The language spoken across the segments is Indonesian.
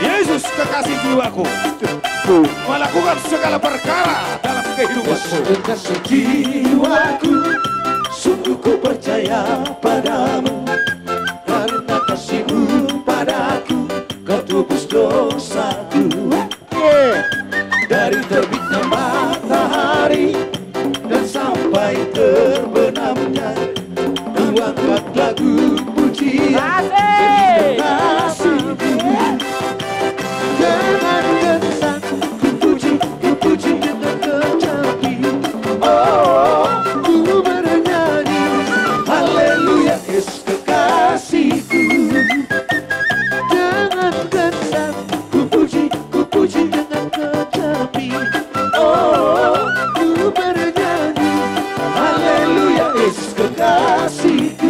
Yesus kekasih jiwaku melakukan segala perkara dalam kehidupanku. Kekasih jiwaku, sungguh ku percaya padamu, karena kasih-Mu padaku, Kau tebus dosaku. Dari terbitnya matahari dan sampai terbenamnya, Ku angkat lagu pujian kasih-Mu. Jangan gersang, ku puji dengan kecapi. Oh, ku bernyanyi, haleluya, Yesus kekasihku. Jangan gersang, ku puji dengan kecapi. Oh, ku bernyanyi, haleluya, Yesus kekasihku.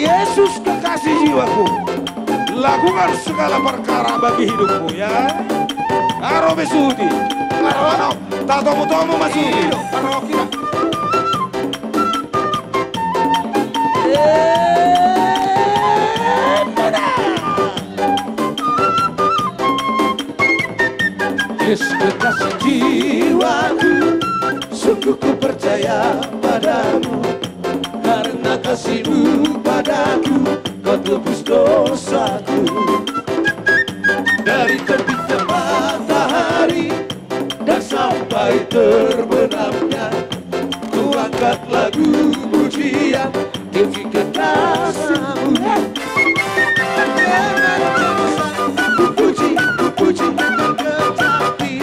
Yesus kekasih jiwaku, lakukan segala perkara bagi hidupku ya. Karo besudi, karo ano, tatomu masudi, karo kira. Yesus kekasih jiwaku, sungguh ku percaya padamu, karena kasih-Mu padaku, Kau tebus dosaku. Dari terbitnya matahari dan sampai terbenamnya, ku angkat lagu pujian demi kekasih-Mu. Ku puji dengan kecapi.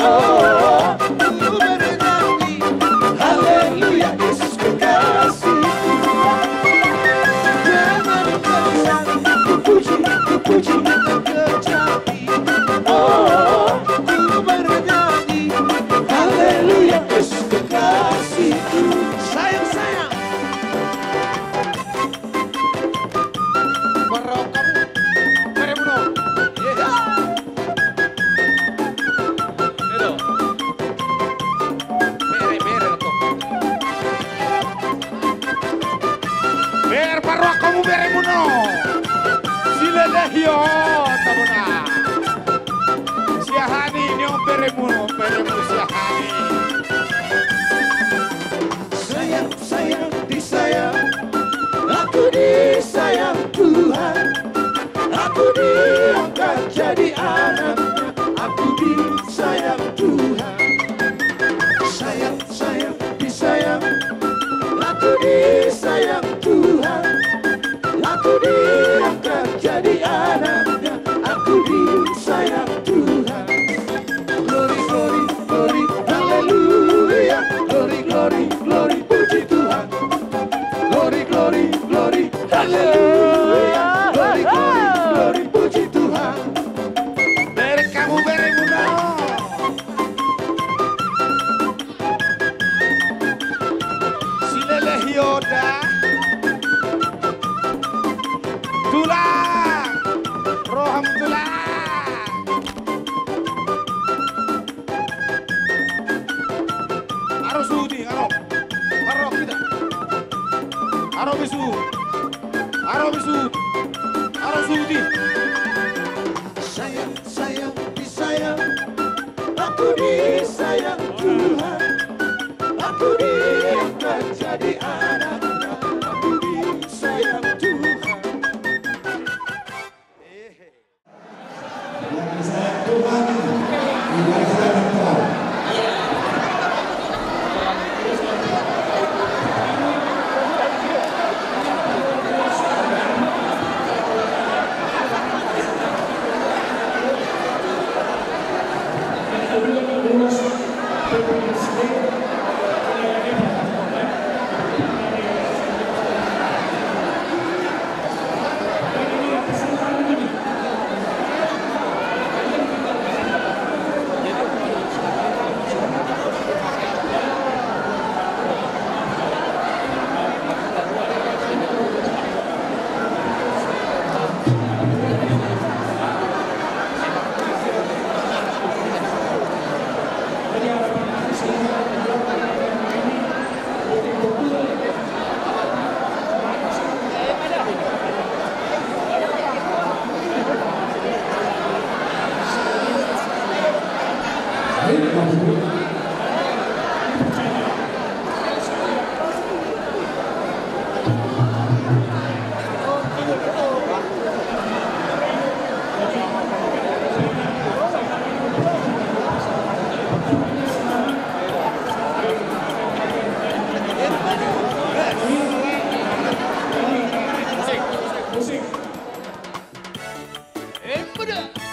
Oh, ku bernyanyi, haleluya, Yesus kekasihku. Jangan gersang, ku puji dengan kecapi. Oh, ku bernyanyi, haleluya, Yesus kekasihku. Sayang. Barokamu, beremuno. Ber parwa kamu beremuno. Silelehio tabuna. Siahani nyom beremu siahani. Sayang, disayang, aku disayang Tuhan. Aku diangkat jadi anaknya, aku disayang Tuhan. Sayang, disayang, aku disayang Tuhan. Aku diangkat jadi anaknya, aku disayang Tuhan. Glory, haleluya. Glory, puji Tuhan. Glory, haleluya. Glory, puji Tuhan. Ber kamu beremuno. Silelehio da. Tulang, roham tulang. Aro sudi, aro kita. Aro bisu, aro sudi. Sayang, disayang, aku disayang Tuhan. Aku diangkat jadi anaknya, aku disayang Tuhan.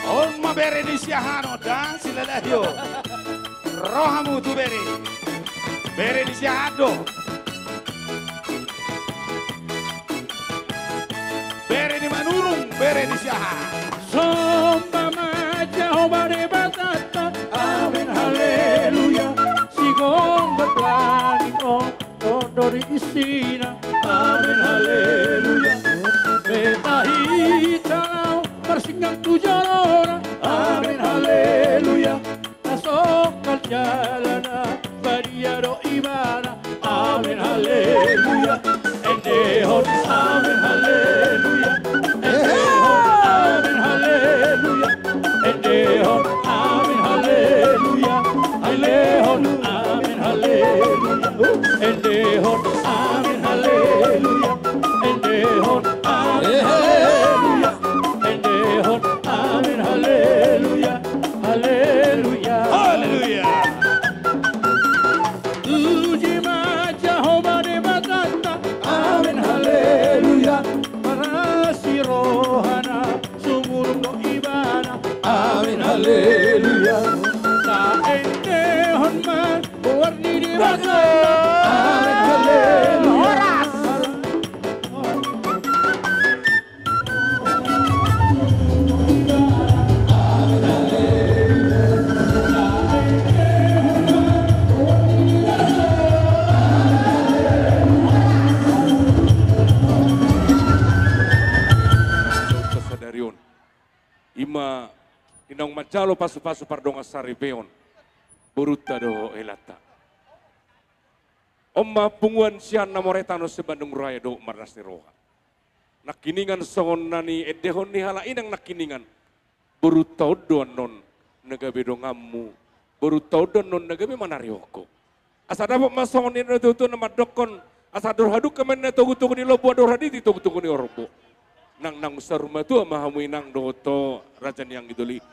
Omma bere di siahano dan silalahyo. Rohamu tu bere. Bere di siahado. Bere di manurung, bere di siahan. Somba maja obare batata, amen haleluya. Sigong berplaniko, tondori isina, amen haleluya. Betahitau, persinggang tujarora, amen haleluya. Tasok kaljalana, bariaro ibana, amen haleluya. Endehon, amen haleluya. Amen haleluya. Endehon, amen haleluya. Ailehon, amen haleluya. Endehon, amen haleluya. Endehon, amen haleluya. Endehon, amen haleluya. Haleluya. Haleluya. Uji maja hobane batata, amen haleluya. Marasi rohana, sumurung no ibana, amen haleluya. Sa endehon man, warni di batata, amen haleluya. Kesadarion. Ima inang macalo pasu-pasu pardonga saribeon. Buruta do elata. Omma punguan sian namoretano sebandung raya do marnasti roha. Nakiningan songon nani edehon ni hala inang nakiningan. Buruta odon non negabe do ngamu. Buruta odon non negabe manarioko. Asa dapat masongon ni itu nama dokon. Asa dorhaduk kemen na tugu-tugu ni lobo dorhadi di tugu-tugu ni orbo. Nang saruma tu mahamu inang doto rajan yang iduli.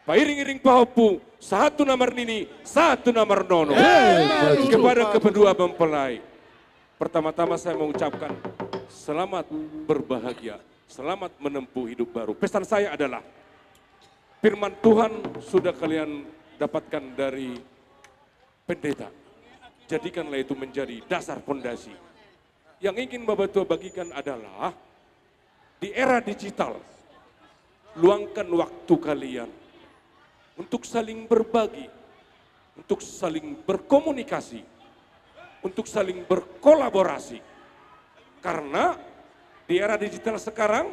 Pairing-iring pahapu, satu nomor nini, satu nomor nono. Kepada kedua mempelai. Pertama-tama saya mengucapkan selamat berbahagia, selamat menempuh hidup baru. Pesan saya adalah firman Tuhan sudah kalian dapatkan dari pendeta. Jadikanlah itu menjadi dasar fondasi. Yang ingin Bapak Tua bagikan adalah di era digital, luangkan waktu kalian untuk saling berbagi, untuk saling berkomunikasi, untuk saling berkolaborasi. Karena di era digital sekarang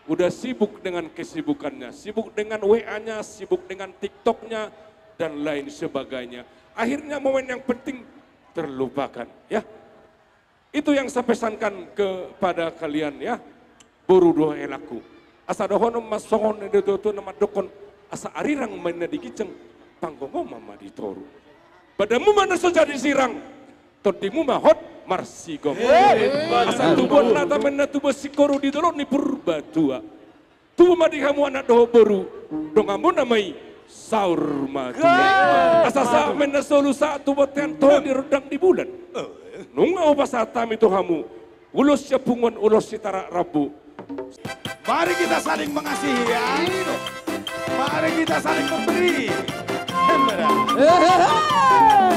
udah sibuk dengan kesibukannya, sibuk dengan WA-nya, sibuk dengan TikTok-nya, dan lain sebagainya. Akhirnya momen yang penting terlupakan, ya. Itu yang saya pesankan kepada kalian, ya. Buru doa elaku. Asa dohonom masongon itu nama dokon. Asa arirang mana digiceng, panggongo mama ditoru. Padamu mana saja disirang, todimu mahot marsigom. Asa tubon nata mana tubo sikoru di dolon ni purba tua. Tubo madi kamu anak doho boru, dongamu namai saur mati. Asa sa mana solu sa tubo tento di rodang di bulan. Nunga opasa tami itu kamu, ulos ya pungon ulos si tarak rabu. Mari kita saling mengasihi, ya. Mari kita saling memberi.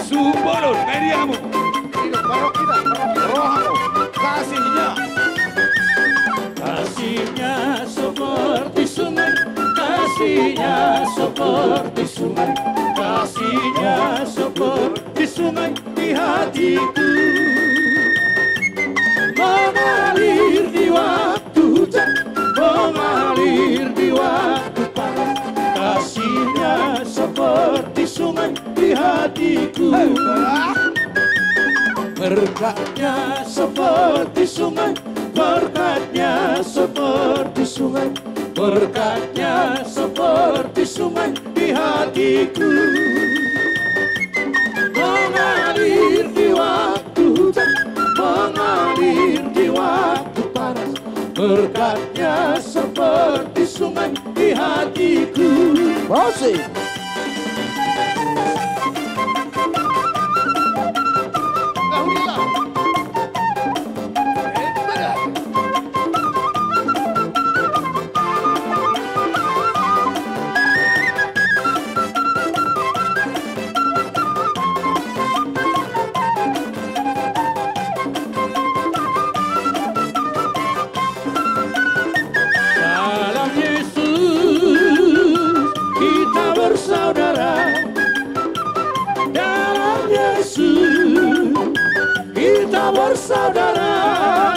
Subolon, mediamu. Rohamu, kasihnya. Kasihnya seperti sungai, kasihnya seperti sungai, kasihnya seperti sungai di hatiku. Mengalir di waktu hujan, mengalir di waktu panas, kasihnya seperti sungai di hatiku. Berkatnya seperti sungai, berkatnya seperti sungai, berkatnya seperti sungai di hatiku. berkatnya seperti sungai di hatiku. Masih. Bersaudara,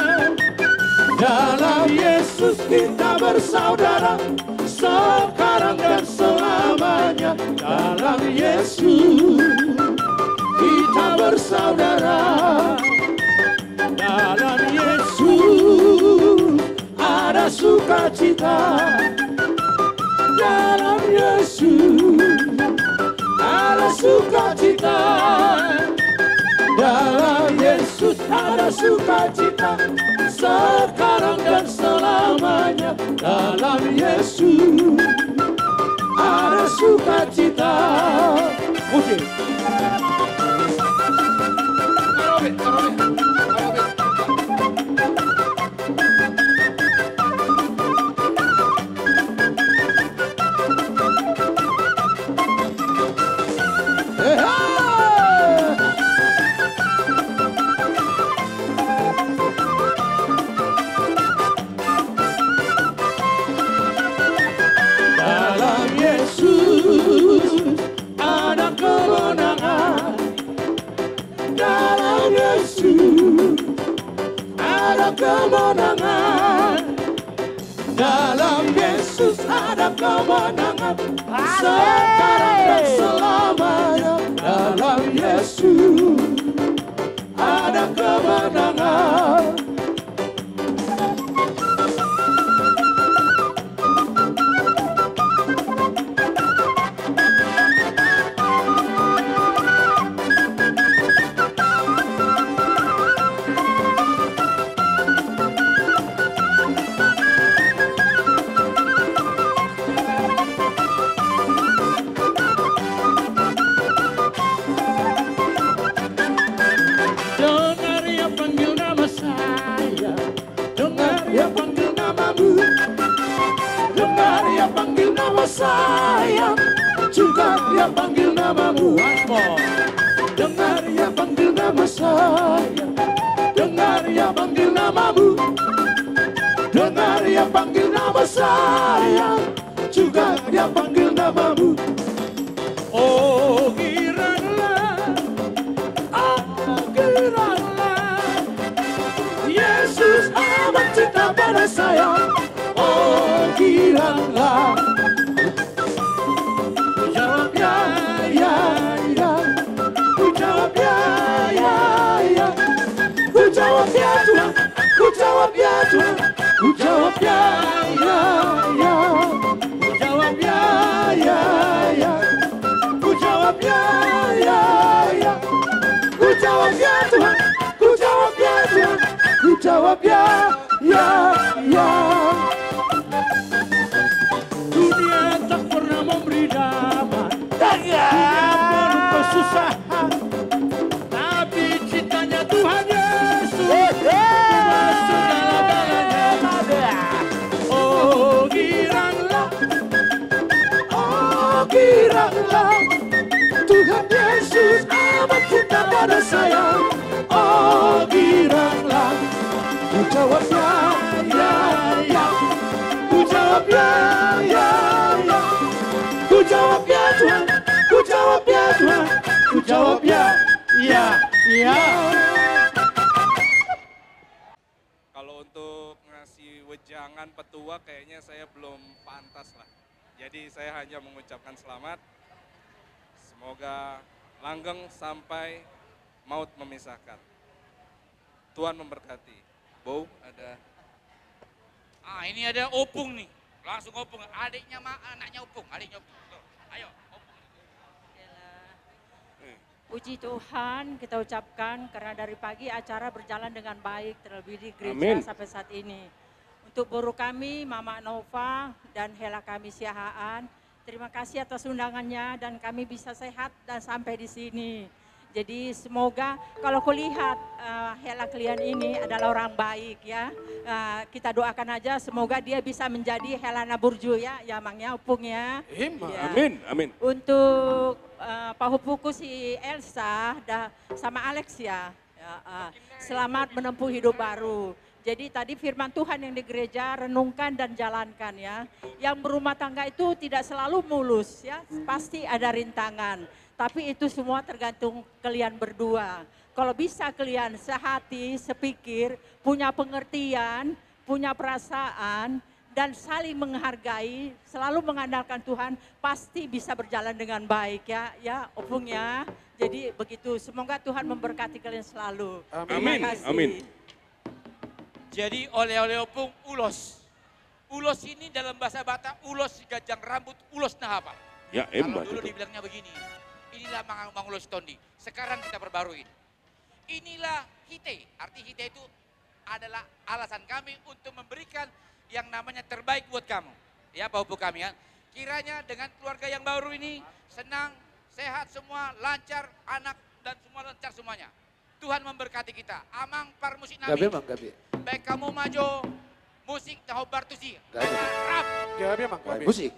dalam Yesus kita bersaudara, sekarang dan selamanya. Dalam Yesus kita bersaudara, dalam Yesus ada sukacita, dalam Yesus ada sukacita. Dalam Yesus ada sukacita, sekarang dan selamanya. Dalam Yesus ada sukacita. Musik. Kemenangan, dalam Yesus ada kemenangan, sekarang dan selamanya. Dalam Yesus ada kemenangan. Sayang, juga dia panggil namamu. Dengar dia panggil nama saya, dengar dia panggil namamu. Dengar dia panggil nama saya, juga dia panggil namamu. Oh giranglah, oh giranglah, Yesus amat cinta pada saya. Oh giranglah. Ku jawab ya Tuhan, ku jawab ya, ya, ya. Ku jawab ya, ya, ya. Ku jawab ya, ya, ya. Ku jawab ya Tuhan, ku jawab ya Tuhan. Ku jawab ya, ya, ya. Dunia tak pernah memberi damai, dunia penuh kesusahan, tapi cintanya Tuhan Yesus giranglah, Tuhan Yesus amat cinta pada saya. Oh giranglah, ku jawab ya, ya, ya. Ku jawab ya, ya, ya. Ku jawab ya Tuhan, ku jawab ya Tuhan. Ku jawab ya, ya, ya. Kalau untuk ngasih wejangan petua kayaknya saya belum pantas lah. Jadi saya hanya mengucapkan selamat, semoga langgeng sampai maut memisahkan. Tuhan memberkati. Bau ada. Ini ada Opung nih, langsung Opung. Adiknya anaknya Opung, adiknya Opung. Tuh, ayo Opung. Puji Tuhan kita ucapkan karena dari pagi acara berjalan dengan baik terlebih di gereja Amin. sampai saat ini. untuk guru kami, Mama Nova dan Hela kami Siahaan. Terima kasih atas undangannya dan kami bisa sehat dan sampai di sini. Jadi semoga kalau kulihat Hela kalian ini adalah orang baik ya. Kita doakan aja semoga dia bisa menjadi Helana Burju ya Mang ya, Upung ya. Ya. Amin, amin. Untuk pahupuku si Elsa sama Alex ya. Selamat menempuh hidup baru. Jadi tadi firman Tuhan yang di gereja renungkan dan jalankan ya. Yang berumah tangga itu tidak selalu mulus ya, pasti ada rintangan. Tapi itu semua tergantung kalian berdua. Kalau bisa kalian sehati, sepikir, punya pengertian, punya perasaan, dan saling menghargai, selalu mengandalkan Tuhan, pasti bisa berjalan dengan baik ya Opung ya. Jadi begitu, semoga Tuhan memberkati kalian selalu. Amin, Terima kasih. amin. Jadi oleh-oleh Opung ulos. Ulos ini dalam bahasa Batak, ulos gajang rambut, ulos nahapa. Ya, Kalau emang dulu itu. dibilangnya begini, inilah Mang Ulos Tondi. Sekarang kita perbaruin. Inilah hite, arti hite itu adalah alasan kami untuk memberikan yang namanya terbaik buat kamu. Ya Pak Upu kami ya. Kiranya dengan keluarga yang baru ini senang, sehat semua, lancar, anak dan semua lancar semuanya. Tuhan memberkati kita. Amang par musik nami. Gabi, Mang, gabi. Baik kamu maju, musik tahu bartusi. Gabi. Rap. Gabi, Mang, gabi. Musik.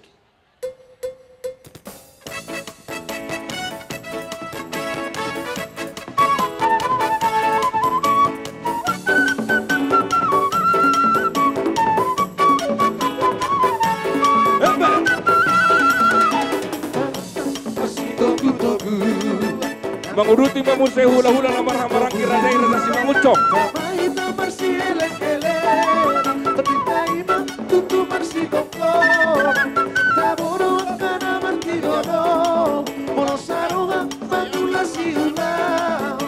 Menguruti memusai hula-hula lamar-lamarang kira-kira rasa si mengucok. Mahita marsi elek-elek, tertingkai mang tutu marsi kokok. Taboro kana marti dodo, molo sarunga bandula si ulang.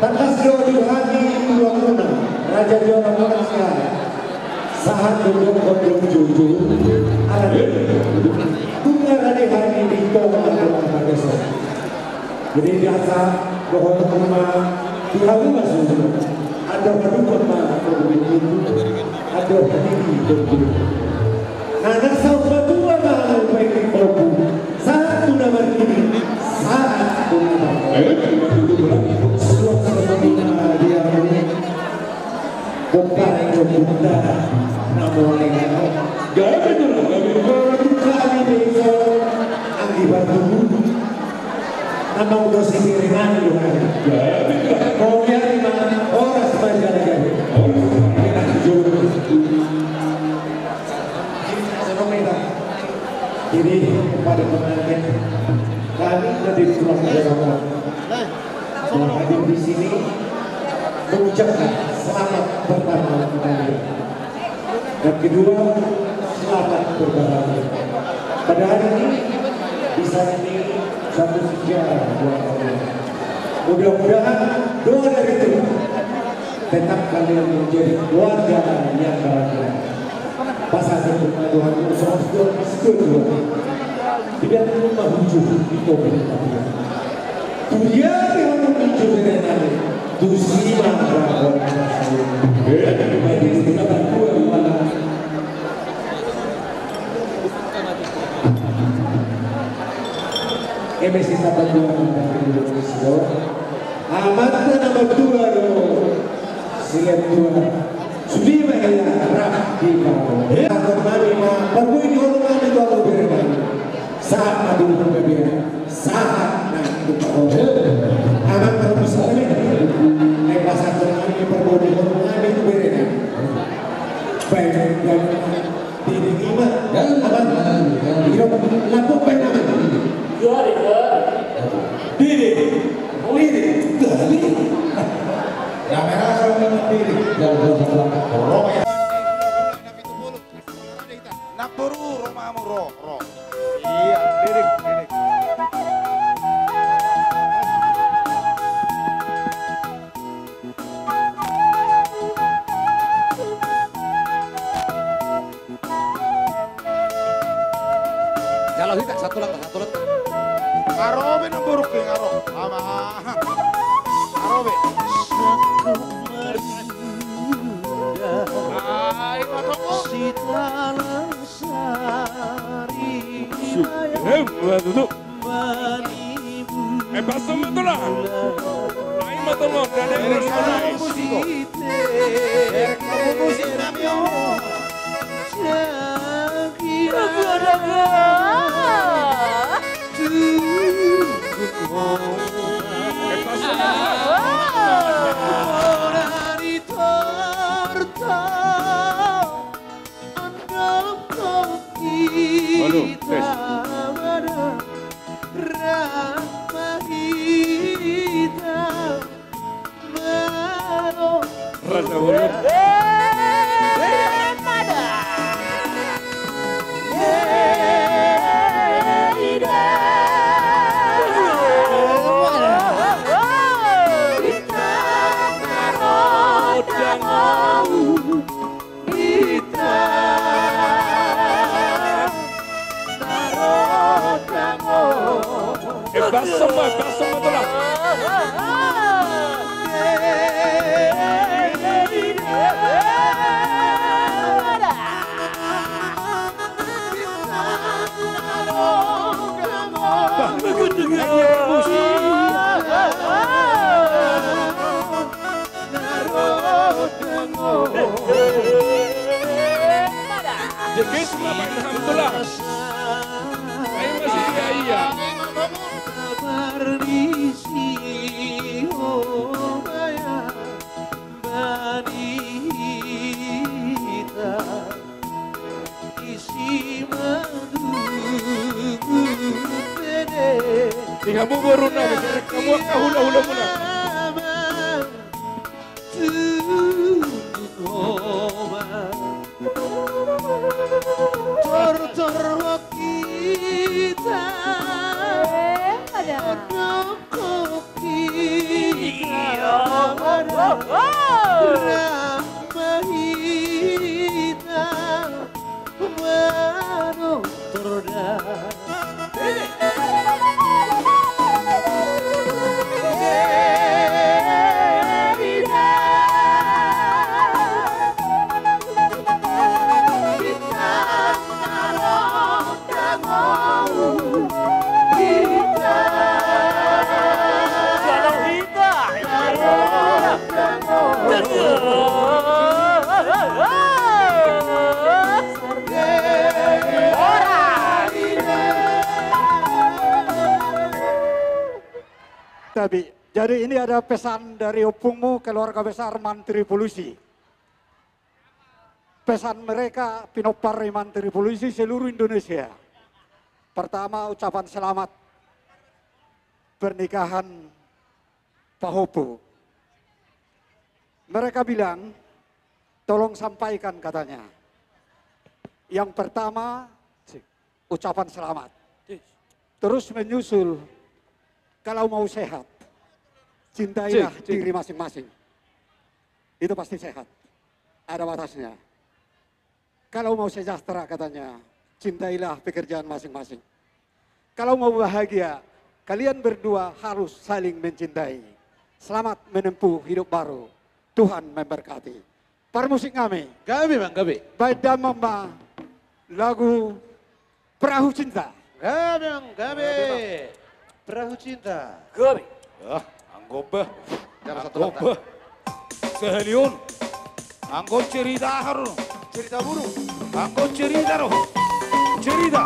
Tangkas Jodi Hadi Ulanguna Raja Jona Malaysia Sahat Duduk Kodok Juju Aladin Tunggal Hadi Hadi di Toma Tuhan Malaysia. Jadi biasa bahwa rumah Tuhan masuk ada pendukung mah ada pendiri pendukung. Nah, sama dua malam baik kopu satu nama ini satu nama. Suasana dia bukan kita namanya gak betul kami besok akibat dulu nama udah sendirian juga kau nyari mana orang sepanjang lagi jadi kepada pengantin kami dari tulang jalan yang hadir di sini mengucapkan selamat pertama kembali dan kedua selamat berbahagia. Pada hari ini bisa ini satu sejarah buat kalian. Mudah-mudahan doa dari Tuhan tetap kalian menjadi keluarga yang bahagia. Pasangan Tuhan itu sama setuju. Tidak perlu menghujung di topik kalian. Dia yang menghujung dengan kalian. Tusima berapa bagi kita berdua di mana? MSC Tapan Dua dari Indonesia. Amatnya nomor 2 dong. Siap 2. Sulima ya Rafi Kau. Akan mari mah. Baru ini orang kami tu aku berikan. Saat madu berbeda. Saat nak kau. Amat kalau misalnya naik pasar kami perbodi orang kami tu berikan. Baik dan tidak iman. Amat kamu roh. Iya, lirik. Kalau kita satu lang. Ngarobe ng buruk ke ngaro. Ama. Ngarobe. Ay, matoko. Betul. Pasok mo ito lang. Ay, matulog. Dali mo Eres rin kamu musiko. Eres kamu musik namyo. Rasa ulur. Basok mo ito lang. Dikit, alhamdulillah. Ay, masih iya. Kamu baru nabi, kamu hula-hula muna. Tor kita Tapi, jadi ini ada pesan dari opungmu keluarga besar Mantri Polisi. Pesan mereka Pinopari Mantri Polisi seluruh Indonesia. Pertama ucapan selamat pernikahan Pak Hopo. Mereka bilang, tolong sampaikan katanya. Yang pertama ucapan selamat. Terus menyusul, kalau mau sehat, cintailah diri masing-masing. Itu pasti sehat. Ada batasnya. Kalau mau sejahtera katanya, cintailah pekerjaan masing-masing. Kalau mau bahagia, kalian berdua harus saling mencintai. Selamat menempuh hidup baru. Tuhan memberkati. Permusik kami. Gabi bang, gabi. Baik Damamba, lagu Perahu Cinta. Gabi bang, gabi. Perahu cinta. Gabi. Anggobe. Anggobe. Seheliun. Anggo cerita harus. Cerita buruk. Anggo cerita roh. Cerita.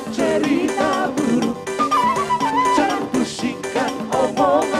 Cerita buruk, jangan pusingkan omongan.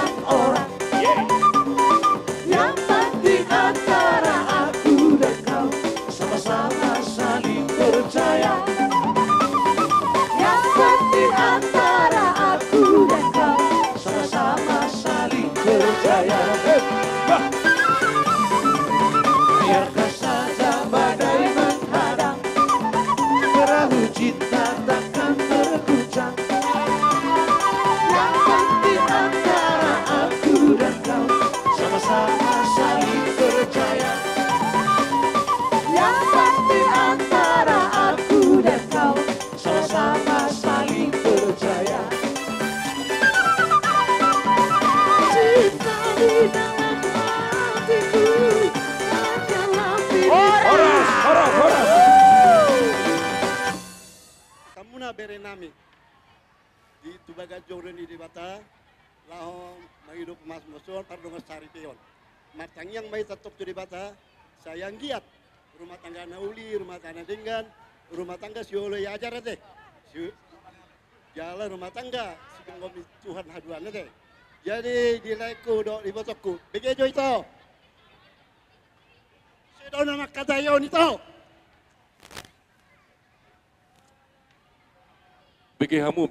di antara aku dan kau, sama-sama saling percaya. Cinta di dalam hatiku, dalam pikiran. Horas. Kamu na berenami di tubaga joren di bata lahom maidup mas musuh pardongas sari peon matang yang mai tetap di bata sayang giat rumah tangga nauli rumah tangga dengan rumah tangga siolo ya ajar teh jalan rumah tangga si ngomi Tuhan haduan teh jadi di laiku do di botokku begejo itu sedo nama kata yon itu Bagi hamu.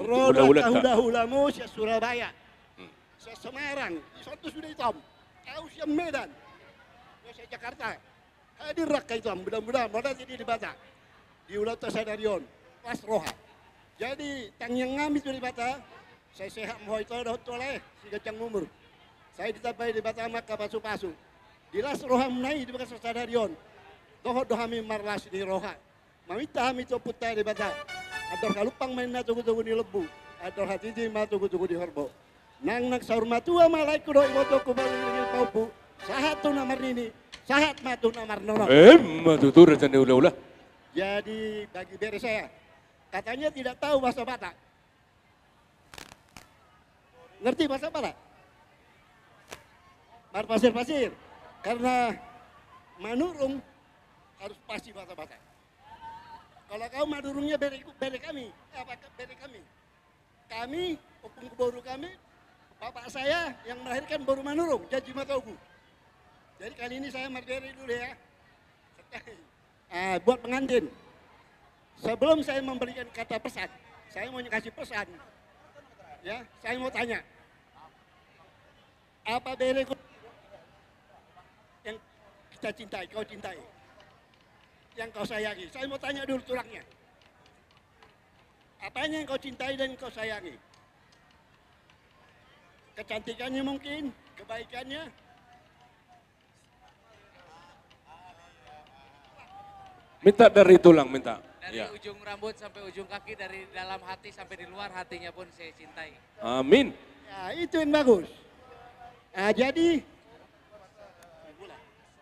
Roda Ulah-ulah tak. dahulu saya Surabaya, saya Semarang, satu sudah hitam, kau saya Medan, saya Jakarta, hadir rakyat hitam, mudah-mudahan modal jadi di Bata, di Ulat Sadarion, Pas Roha. Jadi tang yang ngamis di Bata, saya sehat mau itu dah toleh, si kacang umur. Saya ditabai di Bata maka pasu-pasu, di Las Roha menai di bekas Sadarion, dohami marlas di Roha, mamita kami itu putai di Bata. Ador kalupang main na tugu-tugu di lebu. Ador hati di ma tugu-tugu di herbo. Nang saur matua malai kudo iwoto ku bali ngil paupu. Sahat tu namar nini. Sahat matu namar nono. Matutur jane ulah-ulah. Jadi bagi bere saya. Katanya tidak tahu bahasa Batak. Ngerti bahasa Batak? Mar pasir-pasir. Karena manurung harus pasti bahasa Batak. Kalau kau madurungnya bere kami, bere kami. Kami, opung keboru kami, bapak saya yang melahirkan baru manurung, Jaji Matogu. Jadi kali ini saya marderi dulu ya. Buat pengantin. Sebelum saya memberikan kata pesan, saya mau kasih pesan. Ya, saya mau tanya. Apa bere yang kita cintai, kau cintai? Yang kau sayangi. Saya mau tanya dulu tulangnya. Apanya yang kau cintai dan kau sayangi? Kecantikannya mungkin, kebaikannya. Minta dari tulang, minta. Dari ujung rambut sampai ujung kaki, dari dalam hati sampai di luar hatinya pun saya cintai. Amin. Ya, itu yang bagus. Nah, jadi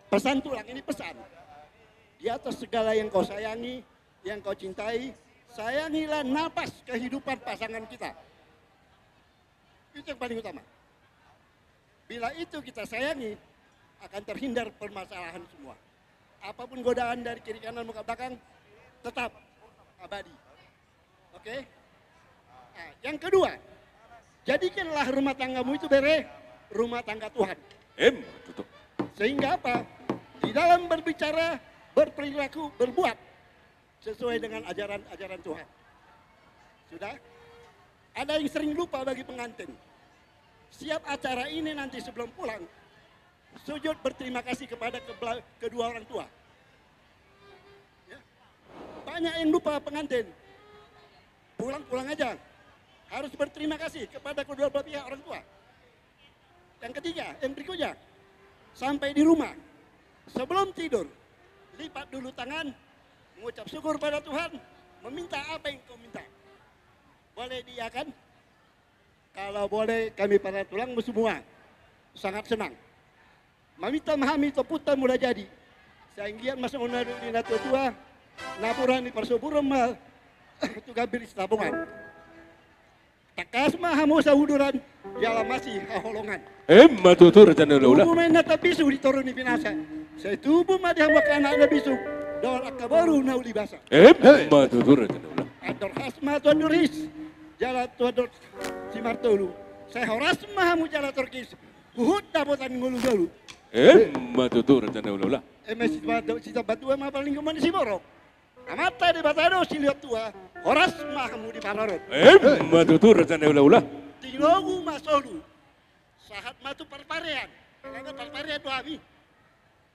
pesan tulang ini pesan. Di atas segala yang kau sayangi, yang kau cintai, sayangilah napas kehidupan pasangan kita. Itu yang paling utama. Bila itu kita sayangi, akan terhindar permasalahan semua. Apapun godaan dari kiri kanan muka belakang, tetap abadi. Oke? Nah, yang kedua, jadikanlah rumah tanggamu itu bere rumah tangga Tuhan. Tutup. Sehingga apa? Di dalam berbicara, berperilaku, berbuat sesuai dengan ajaran Tuhan. Sudah? Ada yang sering lupa bagi pengantin. Siap acara ini nanti sebelum pulang, sujud berterima kasih kepada kedua orang tua. Ya. Banyak yang lupa pengantin. Pulang-pulang aja. Harus berterima kasih kepada kedua belah pihak orang tua. Yang ketiga, yang berikutnya, sampai di rumah, sebelum tidur, lipat dulu tangan, mengucap syukur pada Tuhan, meminta apa yang kau minta. Boleh diiakan? Kalau boleh, kami para tulang semua sangat senang. Mamita mahami to puta muda jadi. Sainggian masa unadu di nato tua, napuran di persuburan mal, tu gabir tabungan. Takas mahamu sa huduran, jala masih haholongan. Matutur jane ulah-ulah. Tubuh main nata bisu diturun di binasa. Saya tubuh mati hamba ke anak bisu. Dawal akabaru nauli basa. Matutur jane ulah. Ador hasma tuan duris. Jala tuan si martolu. Saya horas mahamu jala turkis. Buhut dapotan ngulu dulu. Matutur jane ulah-ulah. Si batu ma paling kuman si borok. Amata di batado si lihat tua. Horas mahamu di parorot. Matutur jane ulah-ulah. Tilogu masolu. Sahat matu parparean. Karena parparean tu kami.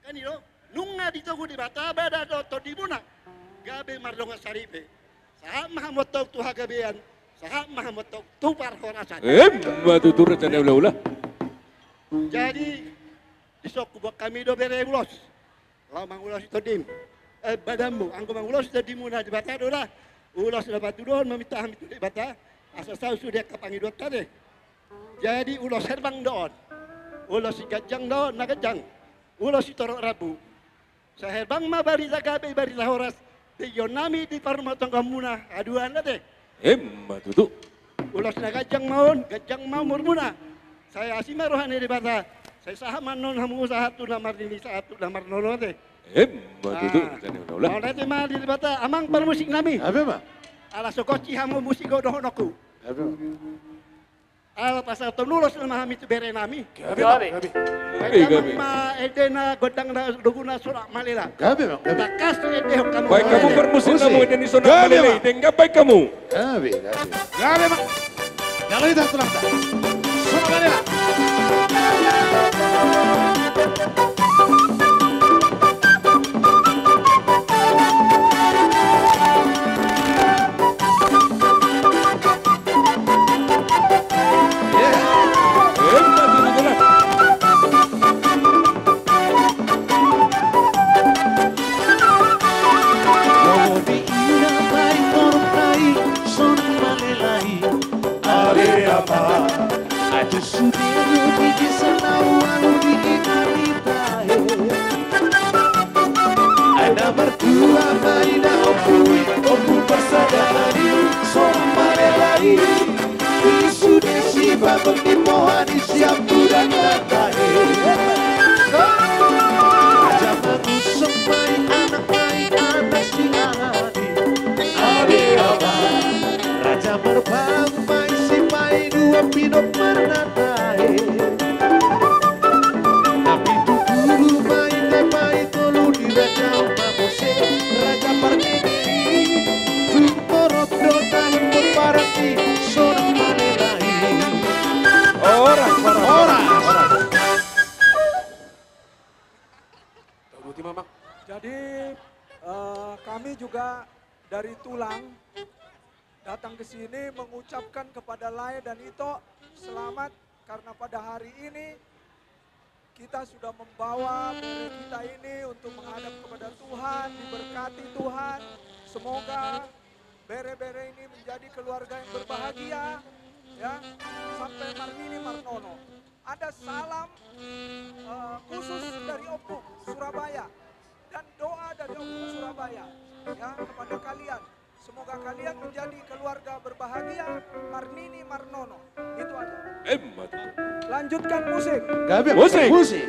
Kan itu. Nunga ditogu di bata bada to di bunak. Gabe mardonga saripe. Sahat mahamot to tuha gabean. Sahat mahamot to tupar horasan. Matutur jane ulah-ulah. Jadi disok buat kami do bere ulos. Lamang ulos itu dim. Badamu, angko mang ulos itu dimuna di bata dola. Ulos dapat tudon meminta hamit di bata. Asal tahu sudah kapangi dua tadi. Jadi ulos herbang doon. Ulos si gajang doon, nagajang. Ulos si torok rabu. Sa herbang ma barila gabi barila horas. Tiyon nami di parmotong kamuna. Aduan na deh. Tutu. Ulos na gajang mau murmuna. Saya asima rohani di bata. Saya sahaman non hamu usaha tu namar ini satu namar nono deh. Tutu. Mau nanti mah di bata amang permusik nami. Apa mah? Ala sokoci hamu musik godohonoku. Apa? Ala pasal tunulos nama hami tu bere nami. Gabi. Gabi. Ma edena godang na duguna surak malela. Gabi mah. Gabi. Takas tu edeh kamu. Baik kamu bermusik Musik. kamu dan isona malele. Dengan baik kamu. Gabi. Gabi mak. Kalau itu tulang tak. Sudah kali lah. Jadi kami juga dari Tulang datang ke sini mengucapkan kepada Lai dan Ito selamat karena pada hari ini kita sudah membawa bere kita ini untuk menghadap kepada Tuhan, diberkati Tuhan. Semoga bere-bere ini menjadi keluarga yang berbahagia, ya, sampai Marnini Marnono. Ada salam khusus dari Opung Surabaya dan doa dari Opung Surabaya, ya, kepada kalian. Semoga kalian menjadi keluarga berbahagia, Marnini Marnono. Itu aja. Lanjutkan musik. Gabi. Musik.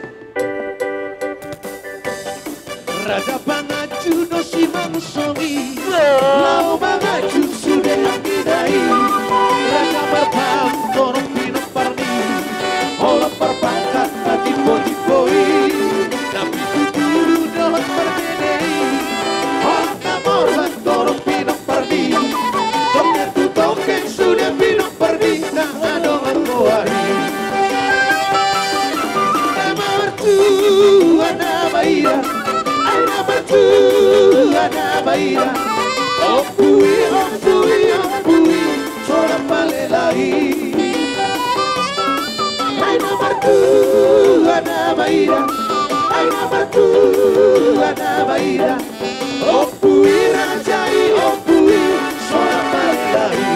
Raja pangaju dosi manusomi, lau mangaju sudah akidai. Raja berpam torong pinong parni, olah perpangkat tadi boi-boi. Tapi dulu dohot berbedai, olah namorban torong pinong parni. Token tu token sudah pinong parni, tak adongan koari. Nama mertua nama ira, nama mertua nama ira. Opui, seorang malelai. Nama mertua nama ira, nama mertua nama ira. Opui rajai, opui seorang malelai.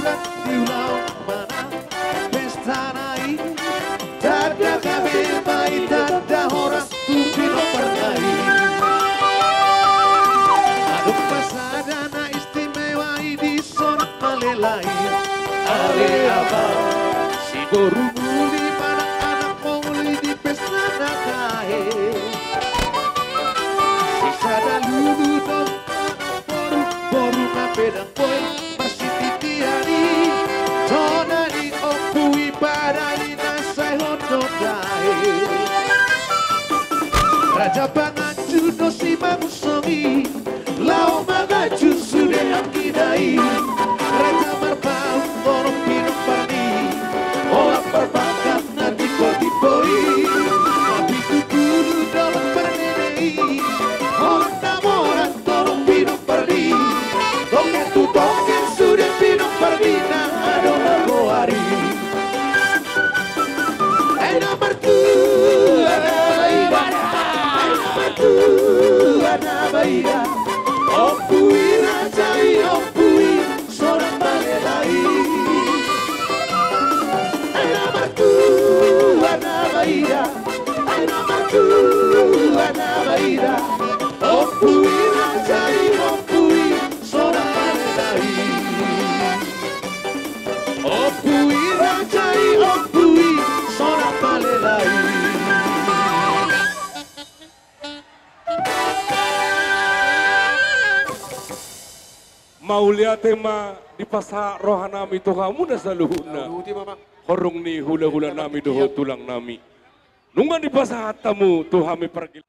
bulan diulang mana pesta naik. Tada kami baik tada horas tupino pernai. Aduk pasadana istimewa di sorak malelai. Ale abang si boru muli anak-anak muli di pesta nakahe. Sisa dalulu dong boru na pedang boy masih titiani. Tonani opui padani nasai hondo dahe. Raja Pangancu no si mangusongi lau magaju sude angkidai. Raja Marbau torong pinong parni olah perbakat na tipo-tipoi. Tapi kudulu dalam pernenei olah namoran torong pinong parni. Token tu token sude pinong parni na adona goari. Nomor dua Nabaida, nomor dua Nabaida. Ompui rajai, ompui seorang balelai. Nomor dua Nabaida, nomor dua Nabaida. Ompui rajai, ompui seorang balelai. Ompui rajai, ompui seorang balelai. Mau lihat tema di pasar rohanami tohamu na saluhuna. Horong ni hula-hula nami doho tulang nami. Nungan di pasar tamu tuhami pergi.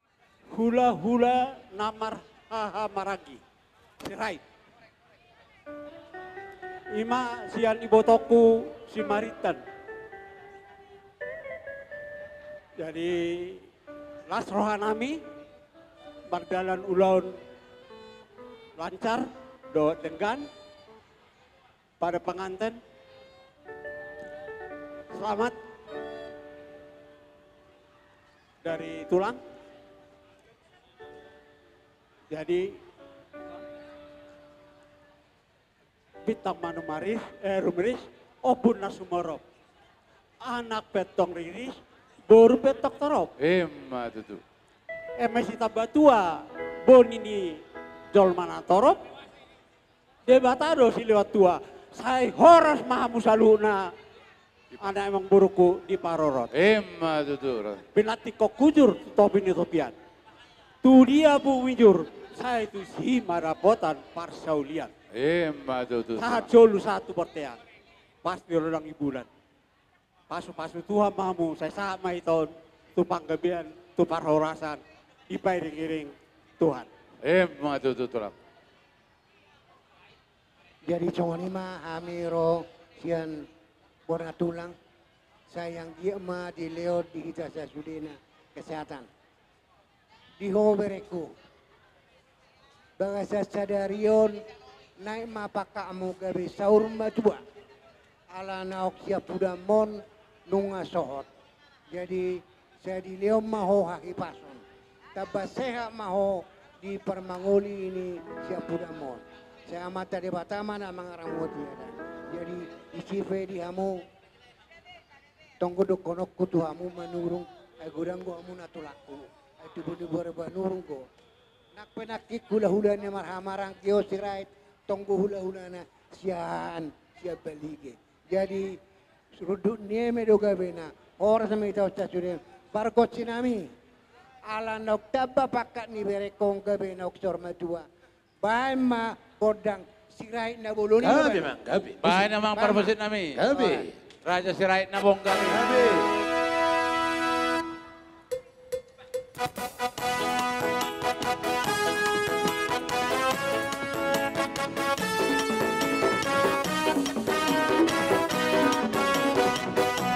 Hula-hula namar haha maragi. Sirait. Ima sian ibotoku si Maritan. Jadi las rohanami berjalan ulon lancar do dengan pada pengantin. Selamat dari tulang. Jadi bintang manumaris rumeris obun nasumorop. Anak petong riris baru petok torop. Emma tutu. Mesita batua bonini jolmana torop. Debatado si lewat tua. Saya horas maha musaluna. Anak emang buruku di parorot. Emma tutu. Binati kok kujur topin topian. Tu dia bu winjur. Saya itu si marapotan parsaulian. Emma tutu. Saat jolu satu pertean. Pasti orang ibulan. Pasu-pasu Tuhan mahamu. Saya sama itu. Tu panggabian. Tu parhorasan. Ipairing-iring Tuhan. Emma tutu tulang. Jadi conganima amiro sian warna tulang sayang dia ma di leo di kita sudena kesehatan di hobereku bahasa sadarion naik ma pakamu gabe saur matua ala naok siap pudamon nunga sohot jadi saya di leo maho haki pason tabaseha maho di permangoli ini siap pudamon saya mata di Batama na mga ramoti ada. Jadi isipe di hamu tonggo do konok kutu hamu manurung ay gudang go hamu natulaku. Ay tubuh bore banurung go. Nak penakik hula-hula na marhamarang kyo sirait tonggo hula-hula na siyan siya balige. Jadi surudut nieme do gabena oras na may tao sa surin barkot sinami. Ala noktaba pakat ni berekong gabena oksor matua. Bahay ma kodang sirait na buluni. Gabi mang, gabi. Bahay namang parposit nami. Gabi. Raja sirait na bong gabi. Gabi.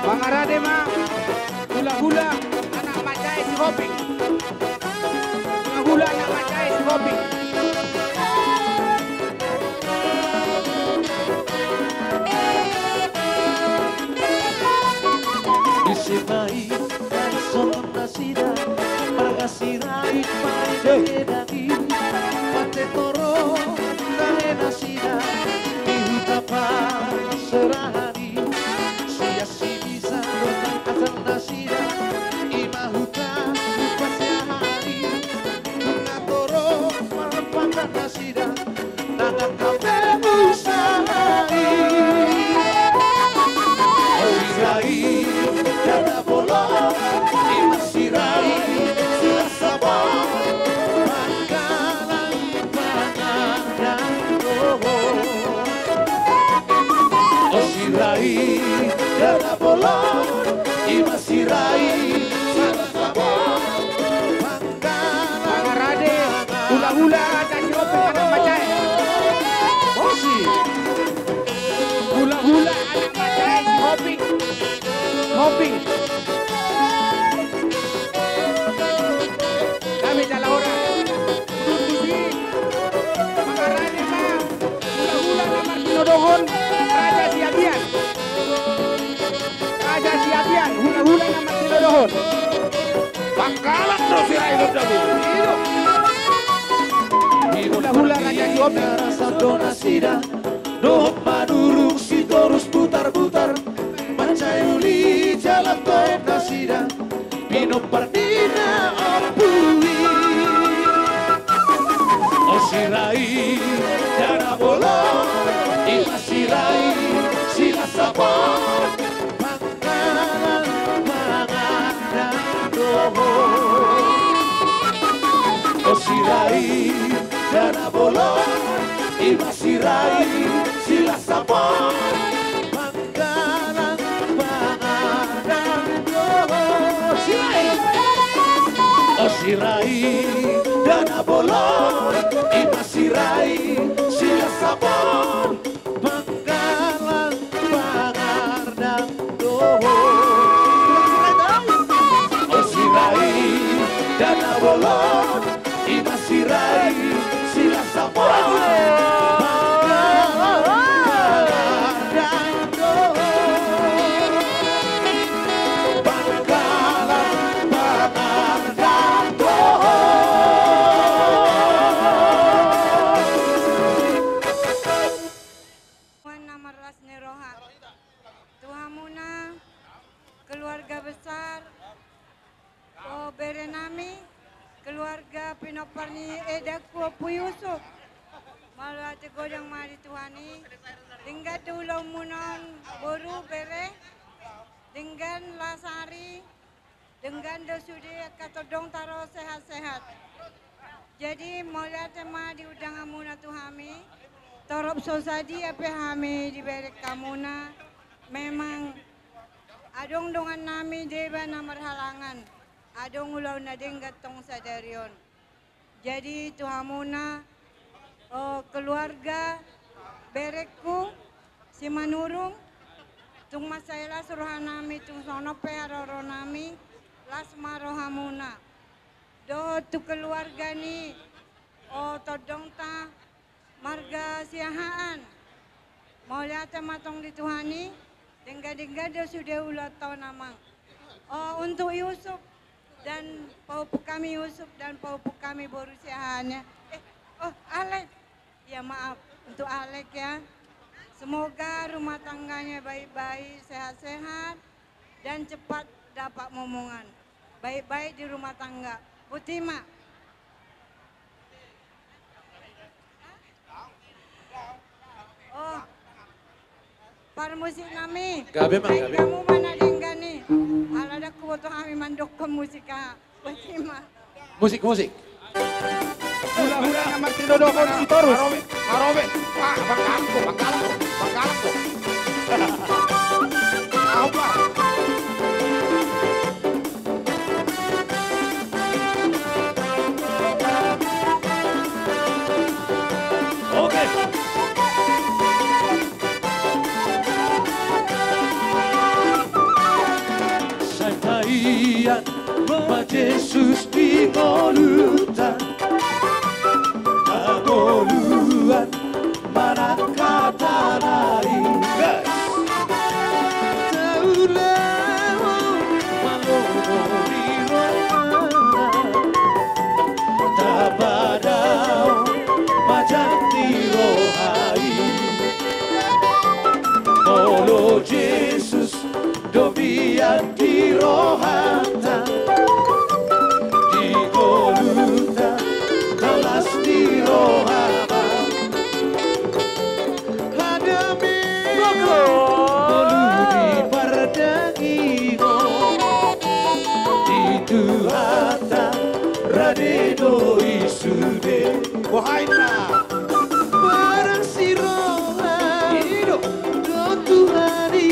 Mga rade ma, hula-hula, anak macay si Hopi. Mga hula anak macay si Hopi. Isipai ay sobrang nasida Pagkasiray pa'y daging Pate toro dahil nasida Ihuta pa dana bolon imasirai sana sabon Pangarade, hula-hula kasih kopi anak macai. Bosi Hula-hula anak macai si kopi. Kopi. Kami salah orang. Kusi. Pangarade mah. Hula-hula nama Kinodohon. Raja Siabian. Raja Siabian. Hula-hula nama Kinodohon. Bangkalan terus hidup dulu. Hula-hula raja kopi. Rasa donasida doh madurung si terus putar-putar Mancayuli jalan donasida Pino pardina opui Osirai dana bolong imasirai sila sabon Pangkalan panganan doho Osirai dana bolong imasirai sila sabon Pangkalan panganan doho Osirai dana bolong imasirai sila sabon Pangkalan panganan doho Osirai dana bolong imasirai sila sabon Tuhamuna keluarga besar Berenami keluarga Pinoparni Edaku Puyusuk Malati godang mari Tuhani tinggal tulau munon boru bere dengan lasari dengan dosudi katodong taro sehat-sehat jadi mulai tema di udang amuna Tuhami torop sosadi apa hami di berek kamuna memang adong dongan nami deba namar halangan adong ulau nadeng gatong sadarion jadi Tuhamuna keluarga berekku si manurung tung masayla suruhan nami tung sono peharoro nami lasma rohamuna do tu keluarga ni todong ta marga siahaan mau lihat matong di Tuhani dengga-dengga dia sudah ulat tahun namang untuk Yusuf dan paupu kami Yusuf dan paupu kami baru siahannya Alek ya maaf untuk Alek ya semoga rumah tangganya baik-baik sehat-sehat dan cepat dapat momongan baik-baik di rumah tangga Butima para musik nami gabe mah gabe kamu mana denggani alada kuoto kami mandok ke musika Butima musik Hula-hula nama Kinodohon si Torus. Marobe, Pak, Bangkalan kok. Apa? Oke. Sampaian Bapak Yesus di Golgota. Agoluan mana kata lain Taulah malori rohana Tabadao majati rohai Molo Jesus dobian di rohata Di Golgota Kalas di rohama Hadami Bolu di pardangiho Di Tuhata Radedo isude Wahaina Barang si roha Do Tuhani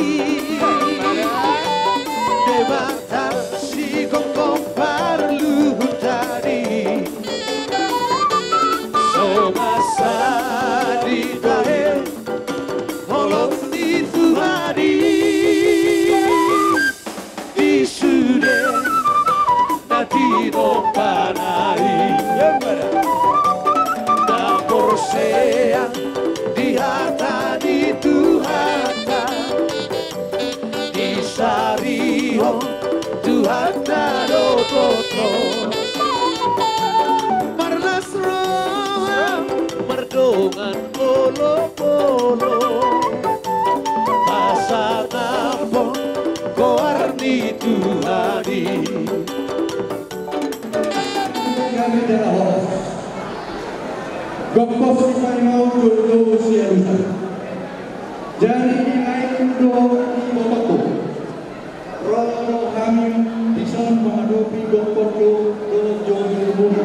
foto Marlas roh Merdongan bolo-bolo Pasangan pon Koarni Tuhani Kami adalah host Gopos Ipanau Dulu Siarusa Jadi nilai kudo di Botoku Rodo kami Dison menghadapi Gopos Dulu Jogi Rumuni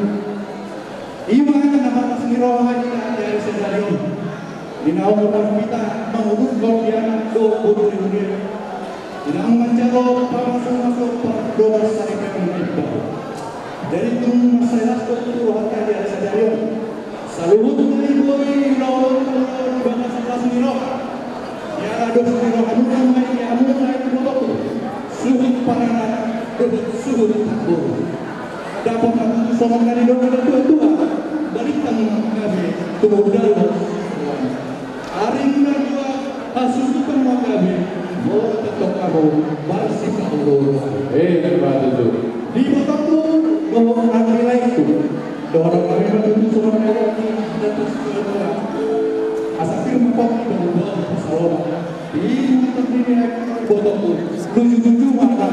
Iwan nama Tasmiro Hajina dari Sedarion Dinau orang kita mengurut Gordiana Do Buru Dunia Dinau mencaro Pamasuk-masuk Perdoa Sarika Menibah Dari itu masalah Tuhan dari Sedarion Saluhut dari boi lawan bangsa sebelah Semiro. Ya ada Semiro amun mai ya amun mai di Botoku. Suhut parana debut suhut takbur. Dapat aku sono dari dong tua-tua. Balikan kami tubuh dalam. Hari muda dua asukan kami. Mau tetap kamu bersih kamu. Betul. Di Botoku bahwa nilai itu. Doa kami menuju semua mereka dan tersedia. Asal mempok dan doa salam. Ini terdiri Botoku. Tujuh mana?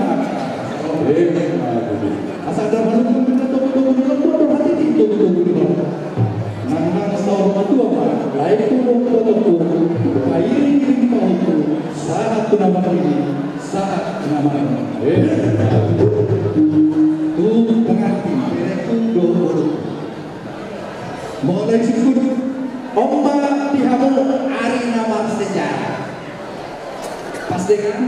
Asal ada malu kita tunggu hati itu tunggu. Nang salam tua lain itu Botoku. Bayi ini itu saat nama ini saat nama ini. Tu mengerti mereka doa. Mulai sikut Omba dihamu hari nama sejarah Pasti kan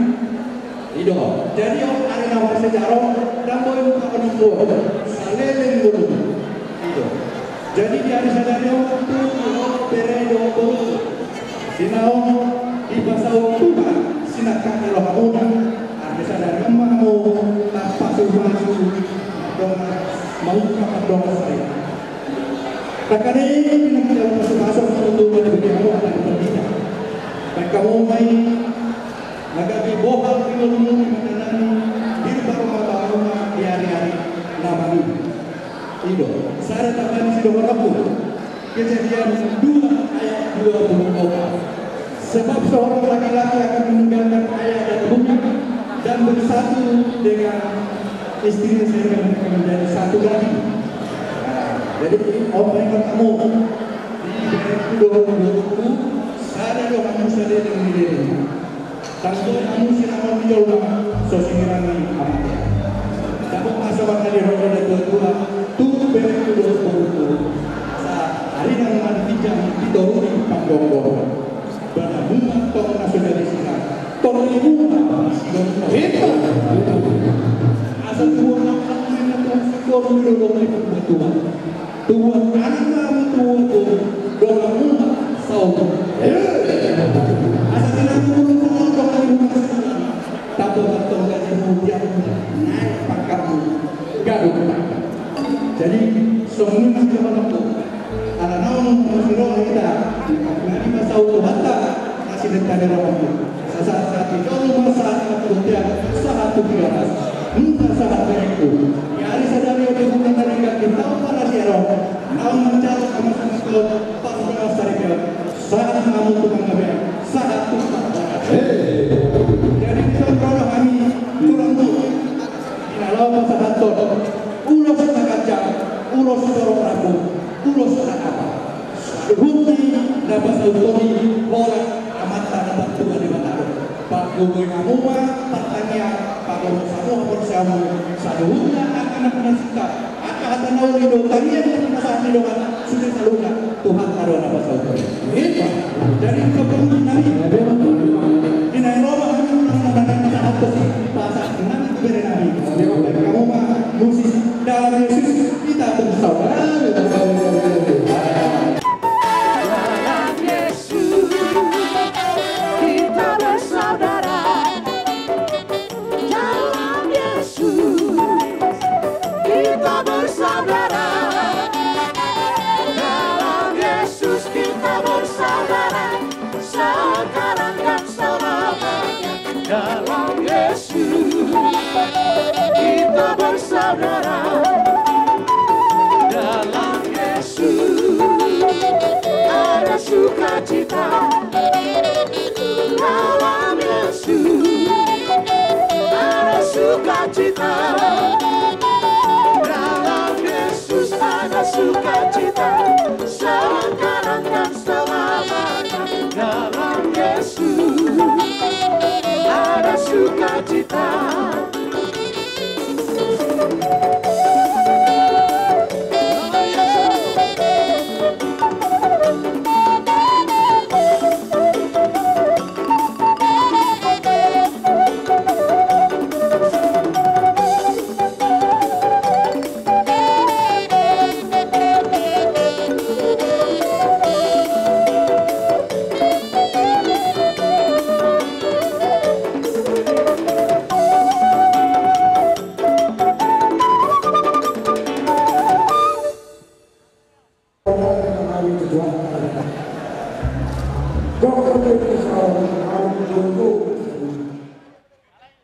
Ido Jadi hari nama sejarah Damboy muka penunggu Saleleng dulu Ido Jadi di hari sejarah itu Beredo bolu Sinau Di bahasa Tuhan Sinakan elohamuna Hari sejarah mau Tanpa suhu-suhu Mau kapan dong saya Takkan ini kita masuk untuk bagaimana akan berbicara. Dan kamu main nagabi bohong ilmu makanan di rumah di hari-hari nama ini. Itu. Saya tambahan si dua aku. Kejadian 2 ayat 24. Sebab seorang laki-laki akan meninggalkan ayah dan ibunya dan bersatu dengan istrinya sehingga mereka menjadi satu lagi. Jadi orang yang bertemu di Botoku saya juga kamu sadar dengan diri. Tanpa kamu siapa menjual sosialnya amat. Dapat masalah dari orang yang tua tu Botoku. Hari yang mana bijak itu di Panggong. Pada bunga tong nasional Islam. Tong ibu itu. Asal tuan nak mengenal sekolah dulu di Botoku. Tuhan anak tuhan doa muka saudara. Asal kita turun semua doa muka saudara. Tapi waktu gaji kemudian naik pangkatmu gaduh. Jadi semua masih menunggu. Karena namun masih doa kita nanti masa utuh hatta masih dekat dengan Allah. Saat itu masalah kemudian saat itu muka saat itu. Hari sadari untuk bukan dari kita para siaran, namun mencari sama-sama sekolah pas sarika saat kamu tukang ngabe saat tukang. Jadi kita berdoa kami kurang tu. Kalau masa hantor, ulos kaca, ulos dorong rabu, ulos apa? Hunti dapat autori bola amata dapat tuan di mata. Pak Gubernur kamu pertanyaan Pak Gubernur kamu bersama saduhnya anak-anak kita kata nauli do tarian masalah di doa sudah salunga Tuhan taruh apa saudara itu dari kepentingan ini di Roma menang satu pasal dengan berenami kamu mah musisi dalam Yesus kita bersaudara. Dalam Yesus kita bersaudara. sukacita. Dalam Yesus ada sukacita. Dalam Yesus ada sukacita. Sekarang dan selamanya. Dalam Yesus ada sukacita.